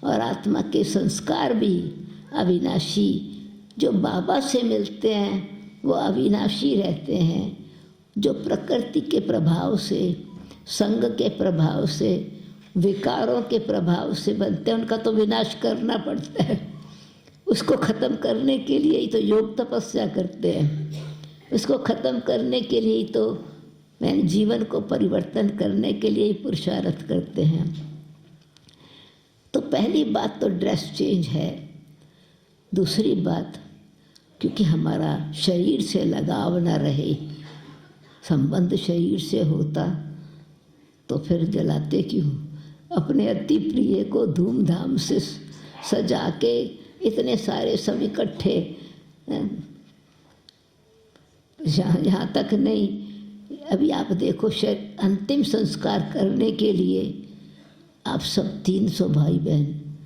और आत्मा के संस्कार भी अविनाशी। जो बाबा से मिलते हैं वो अविनाशी रहते हैं। जो प्रकृति के प्रभाव से, संग के प्रभाव से, विकारों के प्रभाव से बनते हैं, उनका तो विनाश करना पड़ता है। उसको ख़त्म करने के लिए ही तो योग तपस्या करते हैं, उसको ख़त्म करने के लिए ही तो जीवन को परिवर्तन करने के लिए ही पुरुषार्थ करते हैं। तो पहली बात तो ड्रेस चेंज है। दूसरी बात, क्योंकि हमारा शरीर से लगाव न रहे, संबंध शरीर से होता तो फिर जलाते क्यों? अपने अति प्रिय को धूमधाम से सजा के इतने सारे सब इकट्ठे, यहाँ तक नहीं, अभी आप देखो अंतिम संस्कार करने के लिए आप सब 300 भाई बहन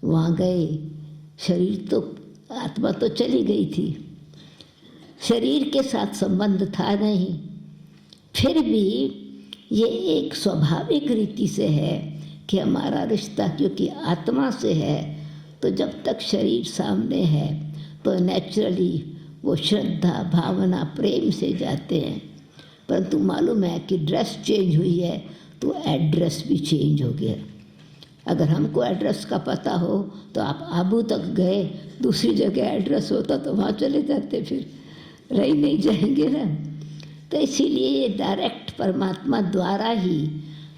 वहाँ गए। शरीर तो, आत्मा तो चली गई थी, शरीर के साथ संबंध था नहीं। फिर भी ये एक स्वाभाविक रीति से है कि हमारा रिश्ता क्योंकि आत्मा से है, तो जब तक शरीर सामने है तो नेचुरली वो श्रद्धा, भावना, प्रेम से जाते हैं। परंतु मालूम है कि ड्रेस चेंज हुई है तो एड्रेस भी चेंज हो गया। अगर हमको एड्रेस का पता हो तो आप आबू तक गए, दूसरी जगह एड्रेस होता तो वहाँ चले जाते, फिर रह नहीं जाएंगे ना। तो इसीलिए ये डायरेक्ट परमात्मा द्वारा ही,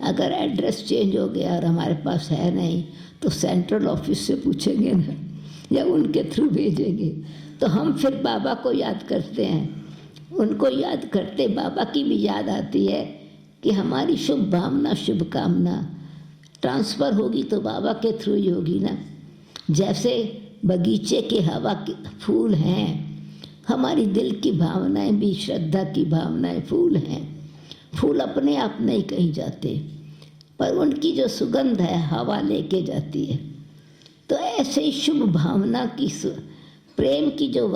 अगर एड्रेस चेंज हो गया और हमारे पास है नहीं तो सेंट्रल ऑफिस से पूछेंगे ना, या उनके थ्रू भेजेंगे। तो हम फिर बाबा को याद करते हैं, उनको याद करते बाबा की भी याद आती है कि हमारी शुभ भावना, शुभकामना ट्रांसफ़र होगी तो बाबा के थ्रू ही होगी ना। जैसे बगीचे के हवा के फूल हैं, हमारी दिल की भावनाएं भी श्रद्धा की भावनाएं फूल हैं। फूल अपने आप नहीं कहीं जाते, पर उनकी जो सुगंध है हवा लेके जाती है। तो ऐसे ही शुभ भावना की, प्रेम की जो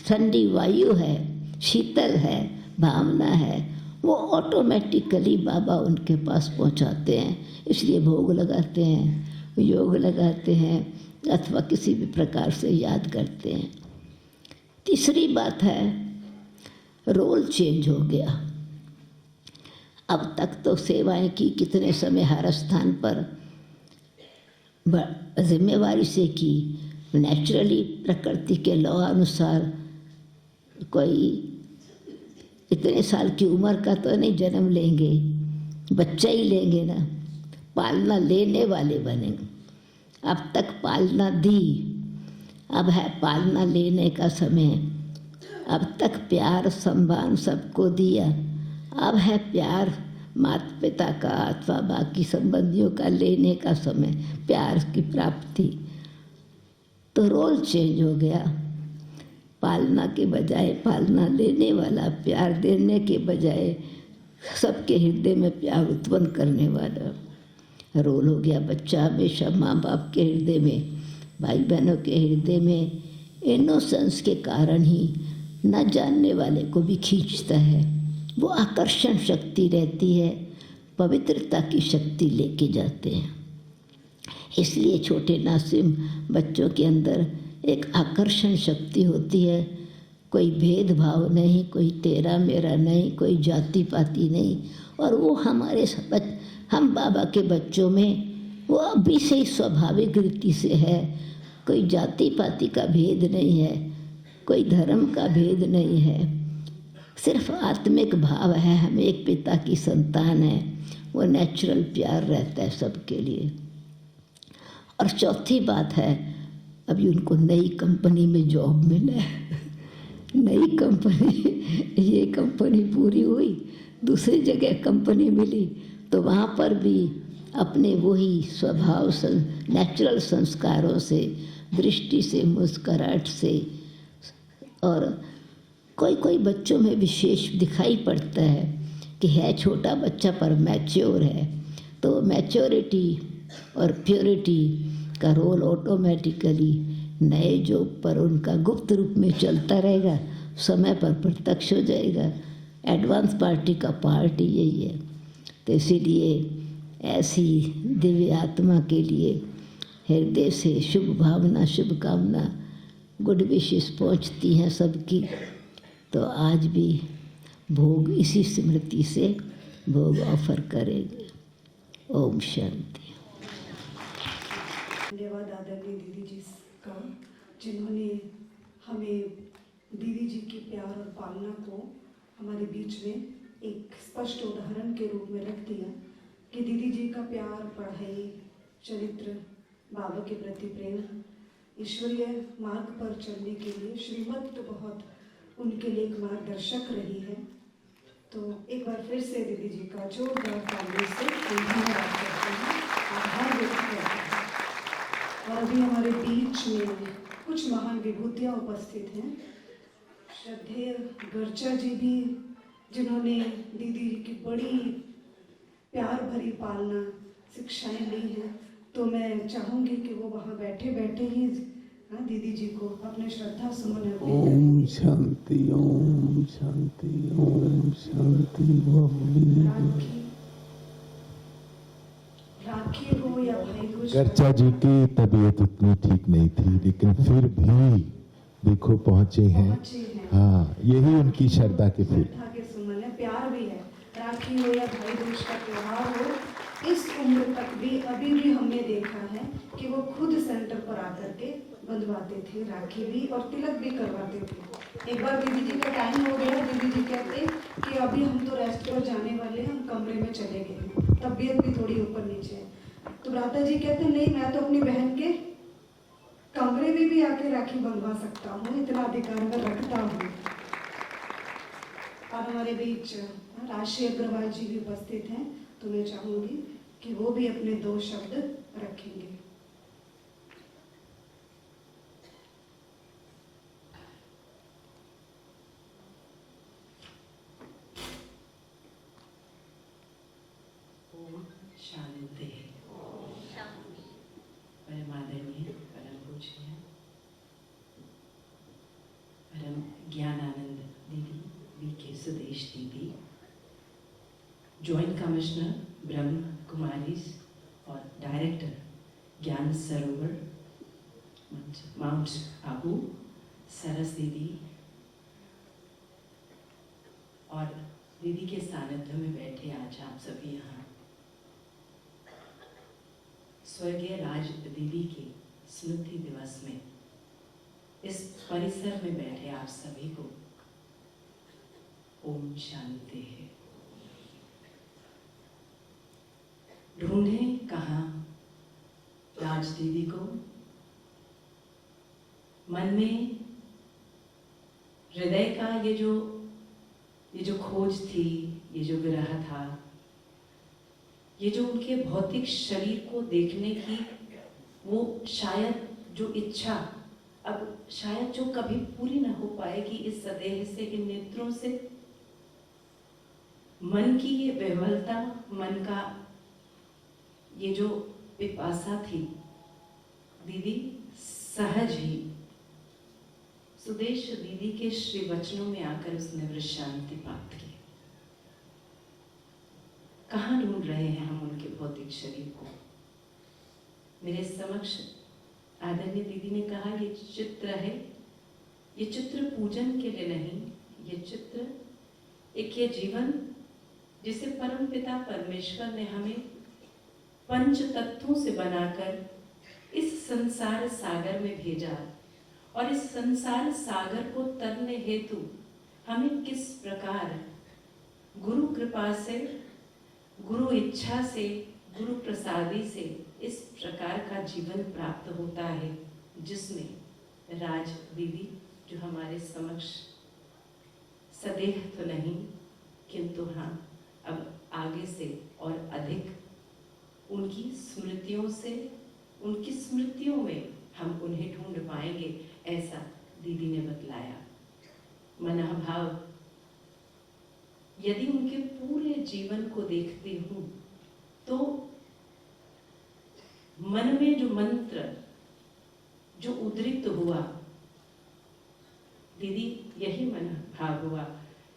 ठंडी वायु है, शीतल है, भावना है, वो ऑटोमेटिकली बाबा उनके पास पहुंचाते हैं। इसलिए भोग लगाते हैं, योग लगाते हैं, अथवा किसी भी प्रकार से याद करते हैं। तीसरी बात है, रोल चेंज हो गया। अब तक तो सेवाएं की, कितने समय हर स्थान पर जिम्मेवारी से की, नेचुरली प्रकृति के लॉ अनुसार। कोई इतने साल की उम्र का तो नहीं जन्म लेंगे, बच्चा ही लेंगे ना, पालना लेने वाले बनेंगे। अब तक पालना दी, अब है पालना लेने का समय। अब तक प्यार सम्मान सबको दिया, अब है प्यार माता पिता का अथवा बाकी संबंधियों का लेने का समय, प्यार की प्राप्ति। तो रोल चेंज हो गया। पालना के बजाय पालना लेने वाला, प्यार देने के बजाय सबके हृदय में प्यार उत्पन्न करने वाला रोल हो गया। बच्चा हमेशा माँ बाप के हृदय में, भाई बहनों के हृदय में इनोसेंस के कारण ही न जानने वाले को भी खींचता है। वो आकर्षण शक्ति रहती है, पवित्रता की शक्ति लेके जाते हैं। इसलिए छोटे नासिम बच्चों के अंदर एक आकर्षण शक्ति होती है। कोई भेदभाव नहीं, कोई तेरा मेरा नहीं, कोई जाति पाति नहीं। और वो हम बाबा के बच्चों में वो अभी से ही स्वाभाविक रीति से है। कोई जाति पाति का भेद नहीं है, कोई धर्म का भेद नहीं है, सिर्फ आत्मिक भाव है। हम एक पिता की संतान है, वो नेचुरल प्यार रहता है सबके लिए। और चौथी बात है, अभी उनको नई कंपनी में जॉब मिला है। नई कंपनी, ये कंपनी पूरी हुई, दूसरी जगह कंपनी मिली, तो वहाँ पर भी अपने वही स्वभाव से, नेचुरल संस्कारों से, दृष्टि से, मुस्कुराहट से। और कोई कोई बच्चों में विशेष दिखाई पड़ता है कि है छोटा बच्चा पर मैच्योर है, तो मैच्योरिटी और प्योरिटी का रोल ऑटोमेटिकली नए जो पर उनका गुप्त रूप में चलता रहेगा, समय पर प्रत्यक्ष हो जाएगा। एडवांस पार्टी का पार्ट यही है। तो इसीलिए ऐसी दिव्य आत्मा के लिए हृदय से शुभ भावना, शुभकामना, गुड विशेस पहुँचती हैं सबकी। तो आज भी भोग इसी स्मृति से भोग ऑफर करेंगे। ओम शांति। धन्यवाद आदरणीय दीदी जी का, जिन्होंने हमें दीदी जी की प्यार और पालना को हमारे बीच में एक स्पष्ट उदाहरण के रूप में रख दिया कि दीदी जी का प्यार, पढ़ाई, चरित्र, बाबा के प्रति प्रेम, ईश्वरीय मार्ग पर चलने के लिए श्रीमत तो बहुत उनके लिए एक मार्गदर्शक रही है। तो एक बार फिर से दीदी जी का जोरदार तालियों से धन्यवाद करते हैं, आभार व्यक्त करते हैं। और अभी हमारे बीच में कुछ महान विभूतियाँ उपस्थित हैं। श्रद्धेय गर्चा जी भी, जिन्होंने दीदी जी की बड़ी प्यार भरी पालना शिक्षाएं ली हैं, तो मैं चाहूँगी कि वो वहाँ बैठे बैठे ही दीदी जी को अपने श्रद्धा सुमन अर्पित करें। ओम शांति, ओम शांति, ओम शांति। रात राखी हो या भाई दूज, गर्चा जी की तबीयत उतनी ठीक नहीं थी, लेकिन फिर भी देखो पहुंचे हैं। हाँ, यही उनकी श्रद्धा के फूल। श्रद्धा के सुमन है, प्यार भी है। राखी हो या भाई दूज का त्योहार हो, इस उम्र तक भी अभी भी हमने देखा है कि वो खुद सेंटर पर आकर के बंधवाते थे राखी भी और तिलक भी करवाते थे। एक बार दीदी जी का टाइम हो गया, दीदी जी कहते कि अभी हम तो रेस्ट पर जाने वाले हैं, हम कमरे में चले गए, तबीयत भी थोड़ी ऊपर नीचे है। तो भ्राता जी कहते नहीं, मैं तो अपनी बहन के कमरे में भी आके राखी बंधवा सकता हूँ, इतना अधिकार मैं रखता हूँ। और हमारे बीच राशि अग्रवाल जी भी उपस्थित हैं, तो मैं चाहूंगी कि वो भी अपने 2 शब्द रखेंगे। शांति। परम आदरणीय, परम पूज्य, परम ज्ञानानंद दीदी, वीके सुदेश दीदी, जॉइंट कमिश्नर ब्रह्म कुमारीज और डायरेक्टर ज्ञान सरोवर माउंट आबू, सरस दीदी और दीदी के सानिध्य में बैठे आज आप सभी यहाँ स्वर्गीय राज दीदी के स्मृति दिवस में इस परिसर में बैठे आप सभी को ओम शांति है। ढूंढें कहाँ राज दीदी को, मन में हृदय का ये जो खोज थी, ये जो विरह था, ये जो उनके भौतिक शरीर को देखने की वो शायद जो इच्छा अब शायद जो कभी पूरी न हो पाएगी इस सदेह से, इन नेत्रों से, मन की ये विह्वलता, मन का ये जो पिपासा थी, दीदी सहज ही सुदेश दीदी के श्री वचनों में आकर उसने विश्रांति प्राप्त की। कहाँ ढूंढ रहे हैं हम उनके भौतिक शरीर को? मेरे समक्ष आदरणीय दीदी ने कहा ये चित्र है, ये चित्र पूजन के लिए नहीं, ये चित्र एक ये जीवन जिसे परम पिता परमेश्वर ने हमें पंच तत्वों से बनाकर इस संसार सागर में भेजा और इस संसार सागर को तरने हेतु हमें किस प्रकार गुरु कृपा से, गुरु इच्छा से, गुरु प्रसादी से इस प्रकार का जीवन प्राप्त होता है, जिसमें राज दीदी जो हमारे समक्ष सदैव तो नहीं किंतु हाँ अब आगे से और अधिक उनकी स्मृतियों से, उनकी स्मृतियों में हम उन्हें ढूंढ पाएंगे, ऐसा दीदी ने बतलाया। मनः भाव यदि उनके पूरे जीवन को देखती हूँ तो मन में जो मंत्र जो उद्रिक्त हुआ, दीदी यही मन भाव हुआ,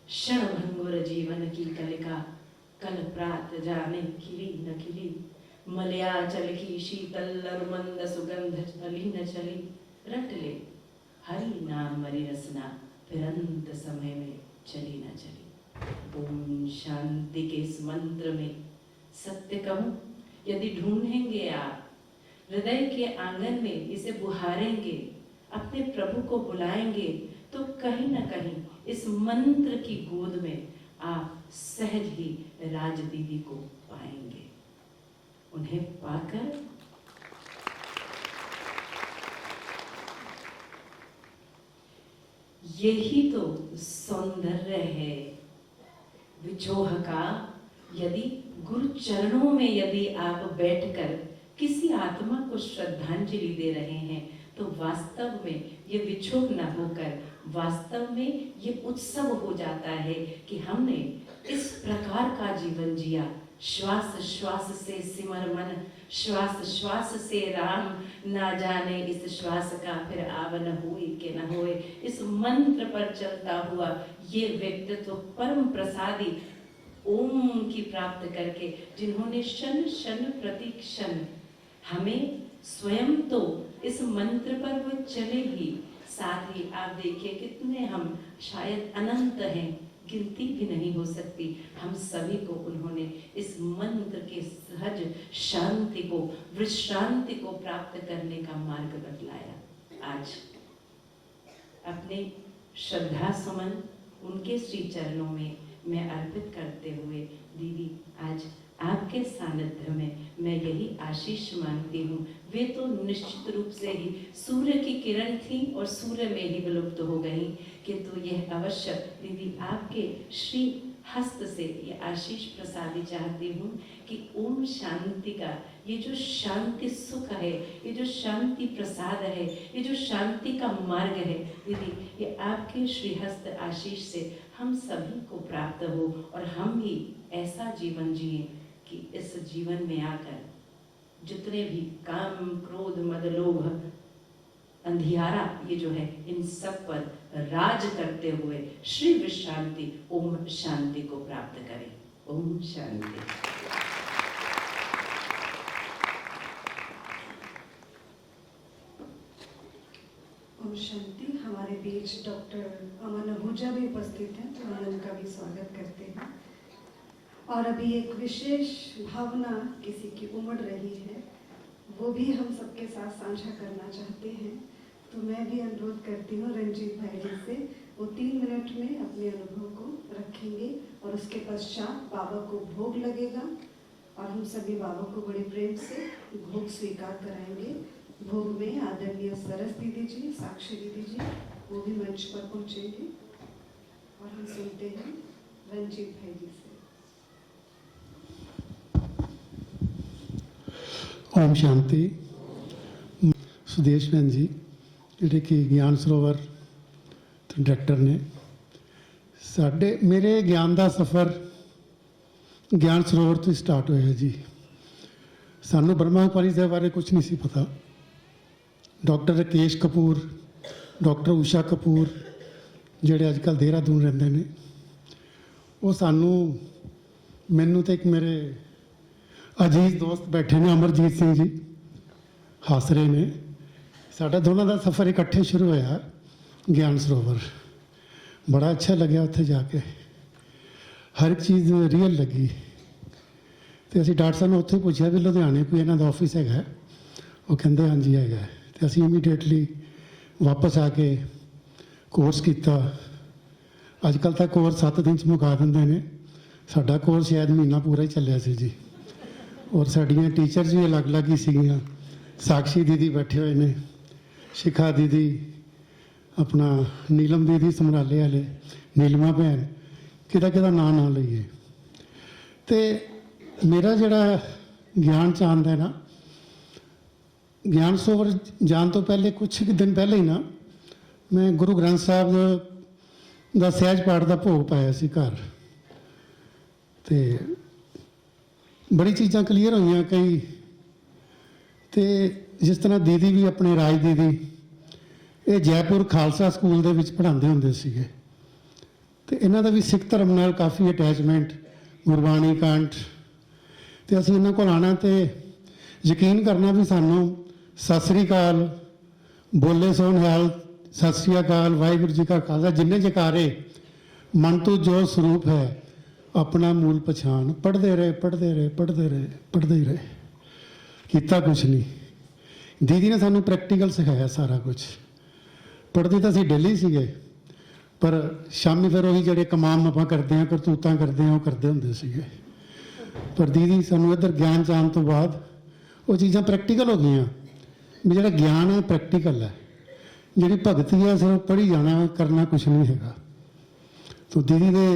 क्षण भंगुर जीवन की कलिका, कल प्रात जाने खिली न खिली, मलयाचल की शीतल और मंद सुगंध चली न चली, रट ले हरि नाम मरी रसना, फिर अंत समय में चली न चली। ओम शांति के इस मंत्र में सत्य कहूं, यदि ढूंढेंगे आप हृदय के आंगन में, इसे बुहारेंगे, अपने प्रभु को बुलाएंगे, तो कहीं ना कहीं इस मंत्र की गोद में आप सहज ही राज दीदी को पाएंगे। उन्हें पाकर यही तो सौंदर्य है विछोह का। यदि गुरु चरणों में यदि आप बैठकर किसी आत्मा को श्रद्धांजलि दे रहे हैं, तो वास्तव में ये विछोह न होकर वास्तव में ये उत्सव हो जाता है कि हमने इस प्रकार का जीवन जिया। श्वास श्वास से सिमर मन, श्वास श्वास से राम, ना जाने इस श्वास का फिर आवन हुई के न होए। इस मंत्र पर चलता हुआ ये व्यक्तित्व परम प्रसादी ओम की प्राप्त करके, जिन्होंने क्षण क्षण प्रति क्षण हमें स्वयं तो इस मंत्र पर वो चले ही, साथ ही आप देखिए कितने हम शायद अनंत हैं, गिनती भी नहीं हो सकती। हम सभी को उन्होंने इस मंत्र के सहज शांति को, विश्रांति को प्राप्त करने का मार्ग बतलाया। आज अपने श्रद्धा सुमन उनके श्री चरणों में मैं अर्पित करते हुए, दीदी आज आपके सानिध्य में मैं यही आशीष मांगती हूँ। वे तो निश्चित रूप से ही सूर्य की किरण थी और सूर्य में ही विलुप्त हो गई, किंतु यह अवश्य दीदी आपके श्री हस्त से ये आशीष प्रसादी चाहती हूँ कि ओम शांति का ये जो शांति सुख है, ये जो शांति प्रसाद है, ये जो शांति का मार्ग है दीदी, ये आपके श्रीहस्त आशीष से हम सभी को प्राप्त हो और हम भी ऐसा जीवन जिए कि इस जीवन में आकर जितने भी काम, क्रोध, मद, लोभ, अंधियारा ये जो है, इन सब पर राज करते हुए श्री विश्रांति ओम शांति को प्राप्त करें। ओम शांति। ओम शांति। हमारे बीच डॉक्टर अमन आहूजा भी उपस्थित हैं, तो हम उनका भी स्वागत करते हैं। और अभी एक विशेष भावना किसी की उमड़ रही है, वो भी हम सबके साथ साझा करना चाहते हैं। तो मैं भी अनुरोध करती हूँ रंजीत भाई जी से, वो 3 मिनट में अपने अनुभव को रखेंगे और उसके पश्चात बाबा को भोग लगेगा और हम सभी बाबा को बड़े प्रेम से भोग स्वीकार कराएंगे। भोग में आदरणीय सरस दीदी जी, साक्षी दीदी जी वो भी मंच पर पहुँचेंगे और हम सुनते हैं रंजीत भाई जी से। ओम शांति। सुदेश बहन जी ਜਿਹੜੇ ਕਿ ਗਿਆਨ ਸਰੋਵਰ ਡਾਇਰੈਕਟਰ ਨੇ, ਮੇਰੇ ਗਿਆਨ ਦਾ ਸਫ਼ਰ ਗਿਆਨ ਸਰੋਵਰ ਤੋਂ ਸਟਾਰਟ ਹੋਇਆ ਜੀ। ਸਾਨੂੰ ਬ੍ਰਹਮਾ ਕੁਮਾਰੀ ਦੇ ਬਾਰੇ ਕੁਝ ਨਹੀਂ ਸੀ ਪਤਾ। ਡਾਕਟਰ ਰਕੇਸ਼ ਕਪੂਰ, ਡਾਕਟਰ ਊਸ਼ਾ ਕਪੂਰ ਜਿਹੜੇ ਅੱਜ ਕੱਲ੍ਹ ਦੇਹਰਾਦੂਨ ਰਹਿੰਦੇ ਨੇ, ਉਹ ਮੈਨੂੰ ਤੇ ਇੱਕ ਮੇਰੇ ਅਜੀਜ਼ ਦੋਸਤ ਬੈਠੇ ਨੇ ਅਮਰਜੀਤ ਸਿੰਘ ਜੀ, ਹੱਸ ਰਹੇ ਨੇ। ਸਾਡਾ ਦੋਨਾਂ ਦਾ ਸਫ਼ਰ ਇਕੱਠੇ ਸ਼ੁਰੂ ਹੋਇਆ ਗਿਆਨ ਸਰੋਵਰ। ਬੜਾ ਅੱਛਾ ਲੱਗਿਆ ਉੱਥੇ ਜਾ ਕੇ, ਹਰ ਇੱਕ ਚੀਜ਼ ਰੀਅਲ ਲੱਗੀ। ਅਤੇ ਅਸੀਂ ਡਾਕਟਰ ਸਾਹਿਬ ਨੂੰ ਉੱਥੇ ਪੁੱਛਿਆ ਵੀ ਲੁਧਿਆਣੇ ਕੋਈ ਇਹਨਾਂ ਦਾ ਆਫਿਸ ਹੈਗਾ? ਉਹ ਕਹਿੰਦੇ ਹਾਂਜੀ ਹੈਗਾ। ਅਤੇ ਅਸੀਂ ਇਮੀਡੀਏਟਲੀ ਵਾਪਸ ਆ ਕੇ ਕੋਰਸ ਕੀਤਾ। ਅੱਜ ਕੱਲ੍ਹ ਤਾਂ ਕੋਰਸ 7 ਦਿਨ 'ਚ ਮੁਕਾ ਦਿੰਦੇ ਨੇ, ਸਾਡਾ ਕੋਰਸ ਸ਼ਾਇਦ ਮਹੀਨਾ ਪੂਰਾ ਹੀ ਚੱਲਿਆ ਸੀ ਜੀ। ਔਰ ਸਾਡੀਆਂ ਟੀਚਰਸ ਵੀ ਅਲੱਗ-ਅਲੱਗ ਹੀ ਸੀਗੀਆਂ। ਸਾਕਸ਼ੀ ਦੀਦੀ ਬੈਠੇ ਹੋਏ ਨੇ, शिखा दीदी, अपना नीलम दीदी समराले वाले, नीलमा भैन, किदा नाम ना लईए। तो मेरा जड़ा ज्ञान चांद है ना, ज्ञान सरोवर जान तो पहले कुछ दिन पहले ही ना मैं गुरु ग्रंथ साहब का सहज पाठ का भोग पाया सी घर। तो बड़ी चीज़ां क्लीयर हुई कई। तो जिस तरह दीदी भी अपने राज दीदी ये जयपुर खालसा स्कूल दे विच पढ़ाते होंदे सीगे, ते इन्हां दा भी सिख धर्म नाल काफ़ी अटैचमेंट, गुरबाणी कंठ। तो असीं इन्हां कोल आना ते यकीन करना भी सानूं सत श्री अकाल, बोले सो निहाल, सत श्री अकाल, वाहिगुरू जी का खालसा, जिन्ने जकारे मन तो जो स्वरूप है अपना मूल पछाण, पढ़ते रहे पढ़ते रहे पढ़ते रहे पढ़ते ही रहे, किता कुछ नहीं। दीदी ने सानू प्रैक्टिकल सिखाया सारा कुछ। पढ़ते तो असीं डेली सीगे, पर शामी फिर वही जोड़े कमाम आप करते हैं, करतूतां करते हैं, वो करते होंदे सीगे। पर दीदी सानू इधर ज्ञान जान तो बाद वो चीज़ां प्रैक्टिकल हो गई भी। जोड़ा ज्ञान है प्रैक्टिकल है, जी भगती है सिर्फ पढ़ी जाना, करना कुछ नहीं है। तो दीदी के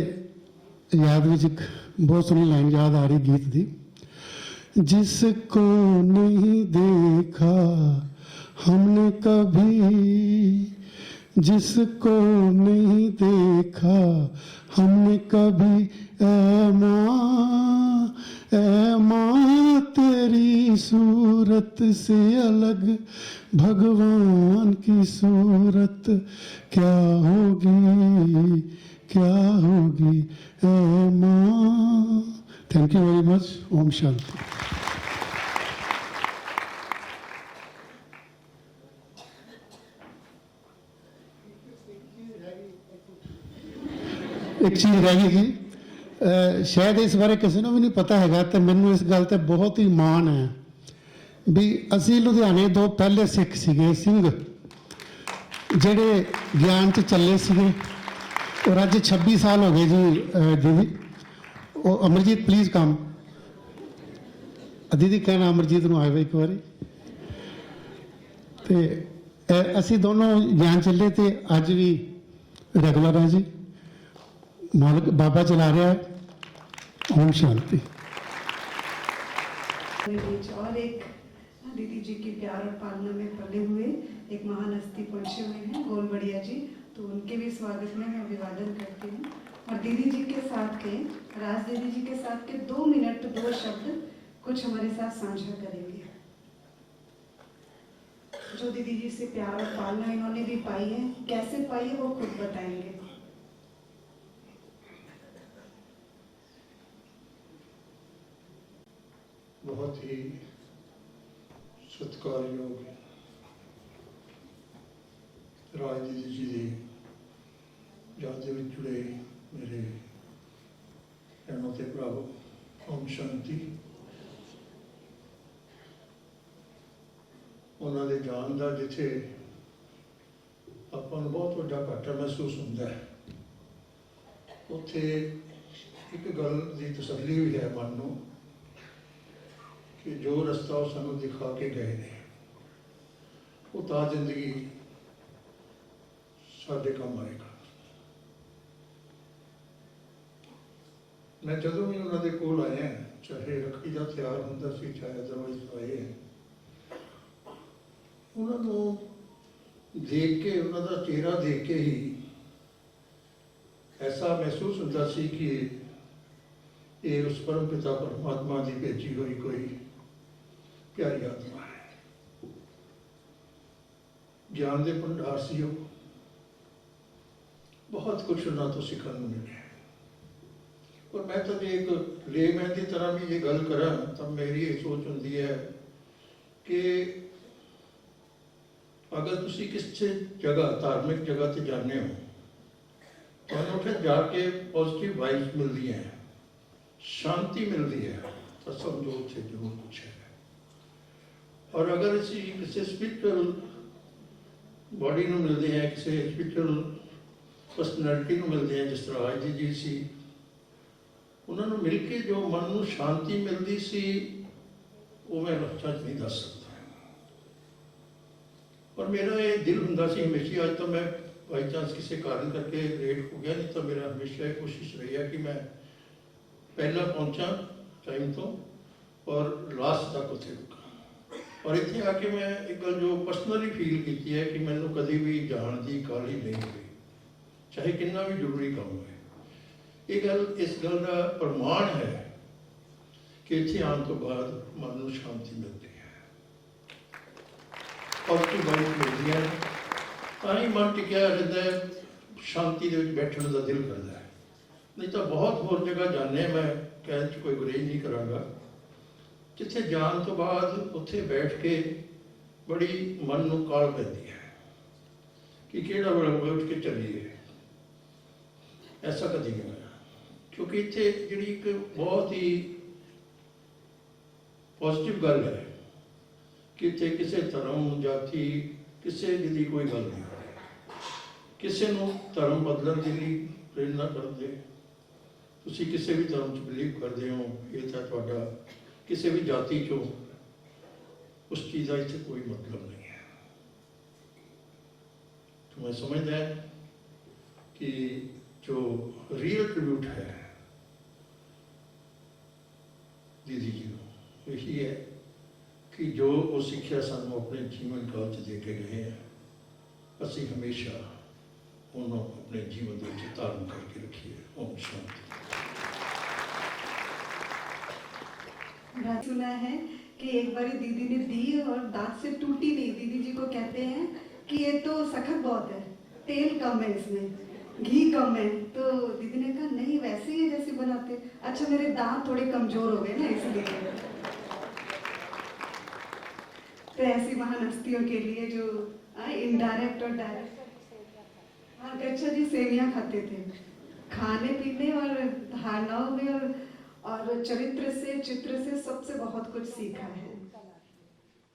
याद में एक बहुत सोहनी लाइन याद आ रही गीत दी, जिसको नहीं देखा हमने कभी, जिसको नहीं देखा हमने कभी, ऐ माँ तेरी सूरत से अलग भगवान की सूरत क्या होगी, क्या होगी, ऐ माँ thank you very much. Om Shanti. एक चीज़ रह गई जी, शायद इस बारे किसी ਨੂੰ ਵੀ ਨਹੀਂ ਪਤਾ ਹੈਗਾ ਤੇ ਮੈਨੂੰ ਇਸ ਗੱਲ ਤੇ ਬਹੁਤ ਹੀ ਮਾਣ ਹੈ ਵੀ ਅਸੀਂ ਲੁਧਿਆਣੇ ਤੋਂ ਪਹਿਲੇ ਸਿੱਖ ਸੀਗੇ ਸਿੰਘ ਜਿਹੜੇ ਗਿਆਨ 'ਚ ਚੱਲੇ ਸੀਗੇ ਔਰ ਅੱਜ 26 ਸਾਲ ਹੋ ਗਏ ਜੀ ਦੀਦੀ। ਉਹ ਅਮਰਜੀਤ ਪਲੀਜ਼ ਕਮ, ਦੀਦੀ ਕਹਿਣਾ ਅਮਰਜੀਤ ਨੂੰ ਆਏ ਵੇ ਇੱਕ ਵਾਰੀ। ਤੇ ਅਸੀਂ ਦੋਨੋਂ ਗਿਆਨ ਚੱਲੇ ਤੇ ਅੱਜ ਵੀ ਰੈਗੂਲਰ ਹੈ ਜੀ, मालिक बाबा चला रहा है। ओम शांति। और एक दीदी जी की प्यार और पालना में पले हुए एक महान हस्ती पहुंचे हुए हैं गोलबड़िया जी, तो उनके भी स्वागत में मैं अभिवादन करती हूँ। और दीदी जी के साथ के राज दीदी जी के साथ के 2 मिनट 2 शब्द कुछ हमारे साथ साझा करेंगे। जो दीदी जी से प्यार और पालना इन्होंने भी पाई है, कैसे पाई है वो खुद बताएंगे। बहुत ही सत्कारयोग राज दीदी जी की याद में जुड़े मेरे भैनों ते भरावो, ओम शांति। उन्होंने जान का जिथे अपन बहुत बड़ा घाटा महसूस होता है, उत्थे एक गल की तसल्ली भी है मन को कि जो रास्ता वो सानू दिखा के गए ने वो ता जिंदगी साडे काम आएगा। मैं जदों भी उन्होंने कोल आया, चाहे रखड़ी का त्यौहार होंदा सी, चाहे अदरवाइज आए हैं, उन्होंने देख के, उन्होंने चेहरा देख के ही ऐसा महसूस होता सी कि ये उस परम पिता परमात्मा की भेजी हुई कोई प्यारी आत्मा है। ज्ञान के भंडार सी, बहुत कुछ उन्होंने तो सीखने को मिले। और मैं तो एक लेमैन की तरह भी ये गल करा तो मेरी ये सोच होती है कि अगर तुसी किसी जगह धार्मिक जगह से जाने हो तो उत्थे जाके पॉजिटिव वाइब्स मिलती हैं, शांति मिलती है, तो समझो उत्थे जरूर कुछ है। और अगर इसी किसी स्पिरिचुअल बॉडी में मिलते हैं, किसी स्पिरिचुअल पर्सनैलिटी में मिलते हैं, जिस तरह आज जी सी, उन्होंने मिल के जो मन को शांति मिलती सी वो मैं सच नहीं दस सकता। और मेरा ये दिल होंदा सी हमेशा, आज तो मैं बाई चांस किसी कारण करके लेट हो गया, नहीं तो मेरा हमेशा ये कोशिश रही है कि मैं पहला पहुंचा टाइम तो और लास्ट तक उत्थे रुका। और इतने आके मैं एक गल जो पर्सनली फील की है कि मैंने कभी भी जान की काहली नहीं हुई, चाहे कितना भी जरूरी काम है। ये गल इस गल का प्रमाण है कि इतने आने तो बाद मन को शांति मिलती है, पॉजिटिव वाइब मिलती है, ताही मन टिकया रहता है, शांति के बैठने का दिल करता है। नहीं तो बहुत होर जगह जाने, मैं कहने कोई गुरेज नहीं कराँगा, जिथे जान तो बाद उत्थे बैठ के बड़ी मन को काल पैंदी है कि किहड़ा वेला उठ के चलीए। ऐसा कभी नहीं होया, क्योंकि इत्थे जिहड़ी एक बहुत ही पॉजिटिव गल है कि इत्थे किसी धर्म जाति किसी की कोई गल नहीं हो रही, किसी को धर्म बदलने के लिए प्रेरणा करते, तुसी किसी भी धर्म च बिलीव करते हो, ये तो तुहाडा किसी भी जाति चो उस चीज़ का इतने कोई मतलब नहीं है। तो मैं समझदा है कि जो रियल ट्रिब्यूट है दीदी जी को यही है कि जो वो शिक्षा सानू अपने जीवन काल च दे के गए हैं, असी हमेशा उन्होंने अपने जीवन में धारण करके रखिए। ओम शांति। सुना है कि एक बारी दीदी ने दी और दांत से टूटी नहीं। दीदी जी को कहते हैं कि ये तो सख्त बहुत है, तेल कम है इसमें, घी कम है। तो दीदी ने कहा नहीं वैसे ही है जैसे बनाते। अच्छा मेरे दांत थोड़े कमजोर हो गए ना इसलिए। तो ऐसी महान हस्तियों के लिए जो इनडायरेक्ट और डायरेक्ट। हाँ कच्चा जी सेवियां खाते थे। खाने पीने और धारणाओं में और चरित्र से चित्र से सबसे बहुत कुछ सीखा है।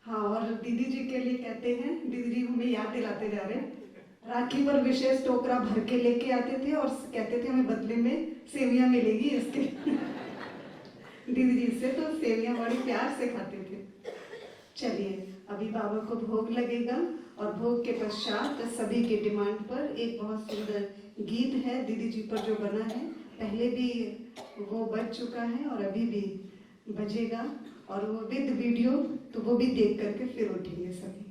हाँ और दीदी जी के लिए कहते हैं, दीदी जी हमें याद दिलाते जा रहे हैं, राखी पर विशेष टोकरा भर के लेके आते थे और कहते थे हमें बदले में सेवियां मिलेगी इसके। दीदी जी से तो सेवियां बड़ी प्यार से खाते थे। चलिए अभी बाबा को भोग लगेगा और भोग के पश्चात सभी के डिमांड पर एक बहुत सुंदर गीत है दीदी जी पर जो बना है। पहले भी वो बज चुका है और अभी भी बजेगा और वो विद वीडियो, तो वो भी देख करके फिर उठेंगे सभी।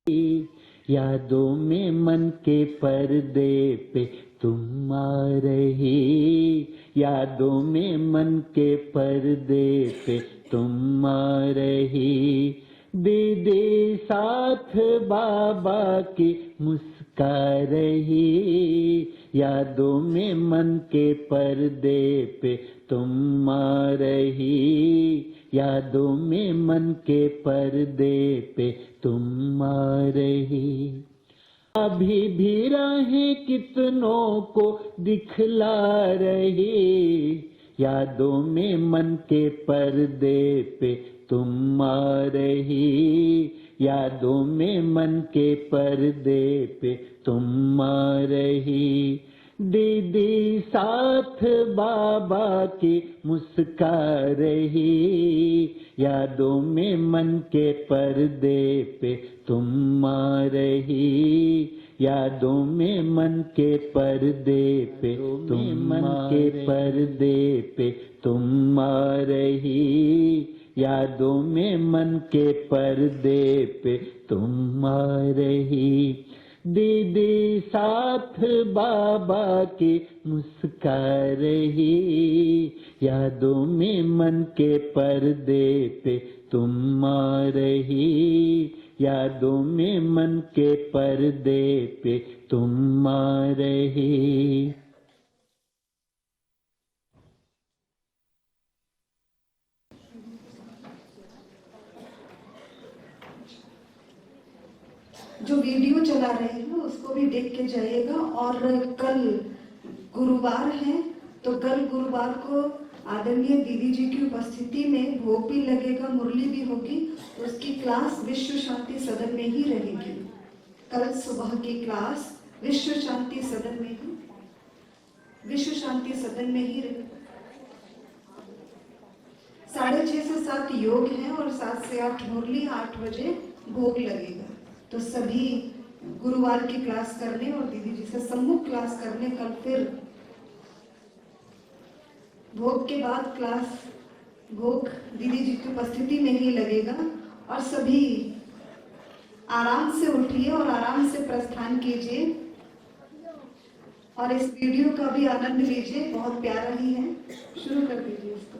यादों में मन के पर्दे पे तुम आ रही, यादों में मन के पर्दे पे तुम आ रही। दीदी साथ बाबा की मुस्का रही, यादों में मन के पर्दे पे तुम आ रही, यादों में मन के पर्दे पे तुम आ रही। अभी भी राहें कितनों को दिखला रही, यादों में मन के पर्दे पे तुम आ रही, यादों में मन के पर्दे पे तुम आ रही। दीदी साथ बाबा की मुस्का रही, यादों में मन के पर्दे पे तुम आ रही, यादों में मन के पर्दे पे तुम मन के पर्दे पे तुम आ रही, यादों में मन के पर्दे पे तुम आ रही। दीदी साथ बाबा की मुस्का रही, यादों में मन के पर्दे पे तुम आ रही, यादों में मन के पर्दे पे तुम आ रही। जो वीडियो चला रहे हैं उसको भी देख के जाइएगा। और कल गुरुवार है तो कल गुरुवार को आदरणीय दीदी जी की उपस्थिति में भोग भी लगेगा, मुरली भी होगी। तो उसकी क्लास विश्व शांति सदन में ही रहेगी। कल सुबह की क्लास विश्व शांति सदन में ही रहेगी। 6:30 से 7 योग है और 7 से 8 मुरली, 8 बजे भोग लगेगा। तो सभी गुरुवार की क्लास करने और दीदी जी से सम्मुख क्लास करने कल फिर भोग के बाद क्लास भोग दीदी जी की उपस्थिति में ही लगेगा। और सभी आराम से उठिए और आराम से प्रस्थान कीजिए और इस वीडियो का भी आनंद लीजिए। बहुत प्यारा ही है। शुरू कर दीजिए इसको।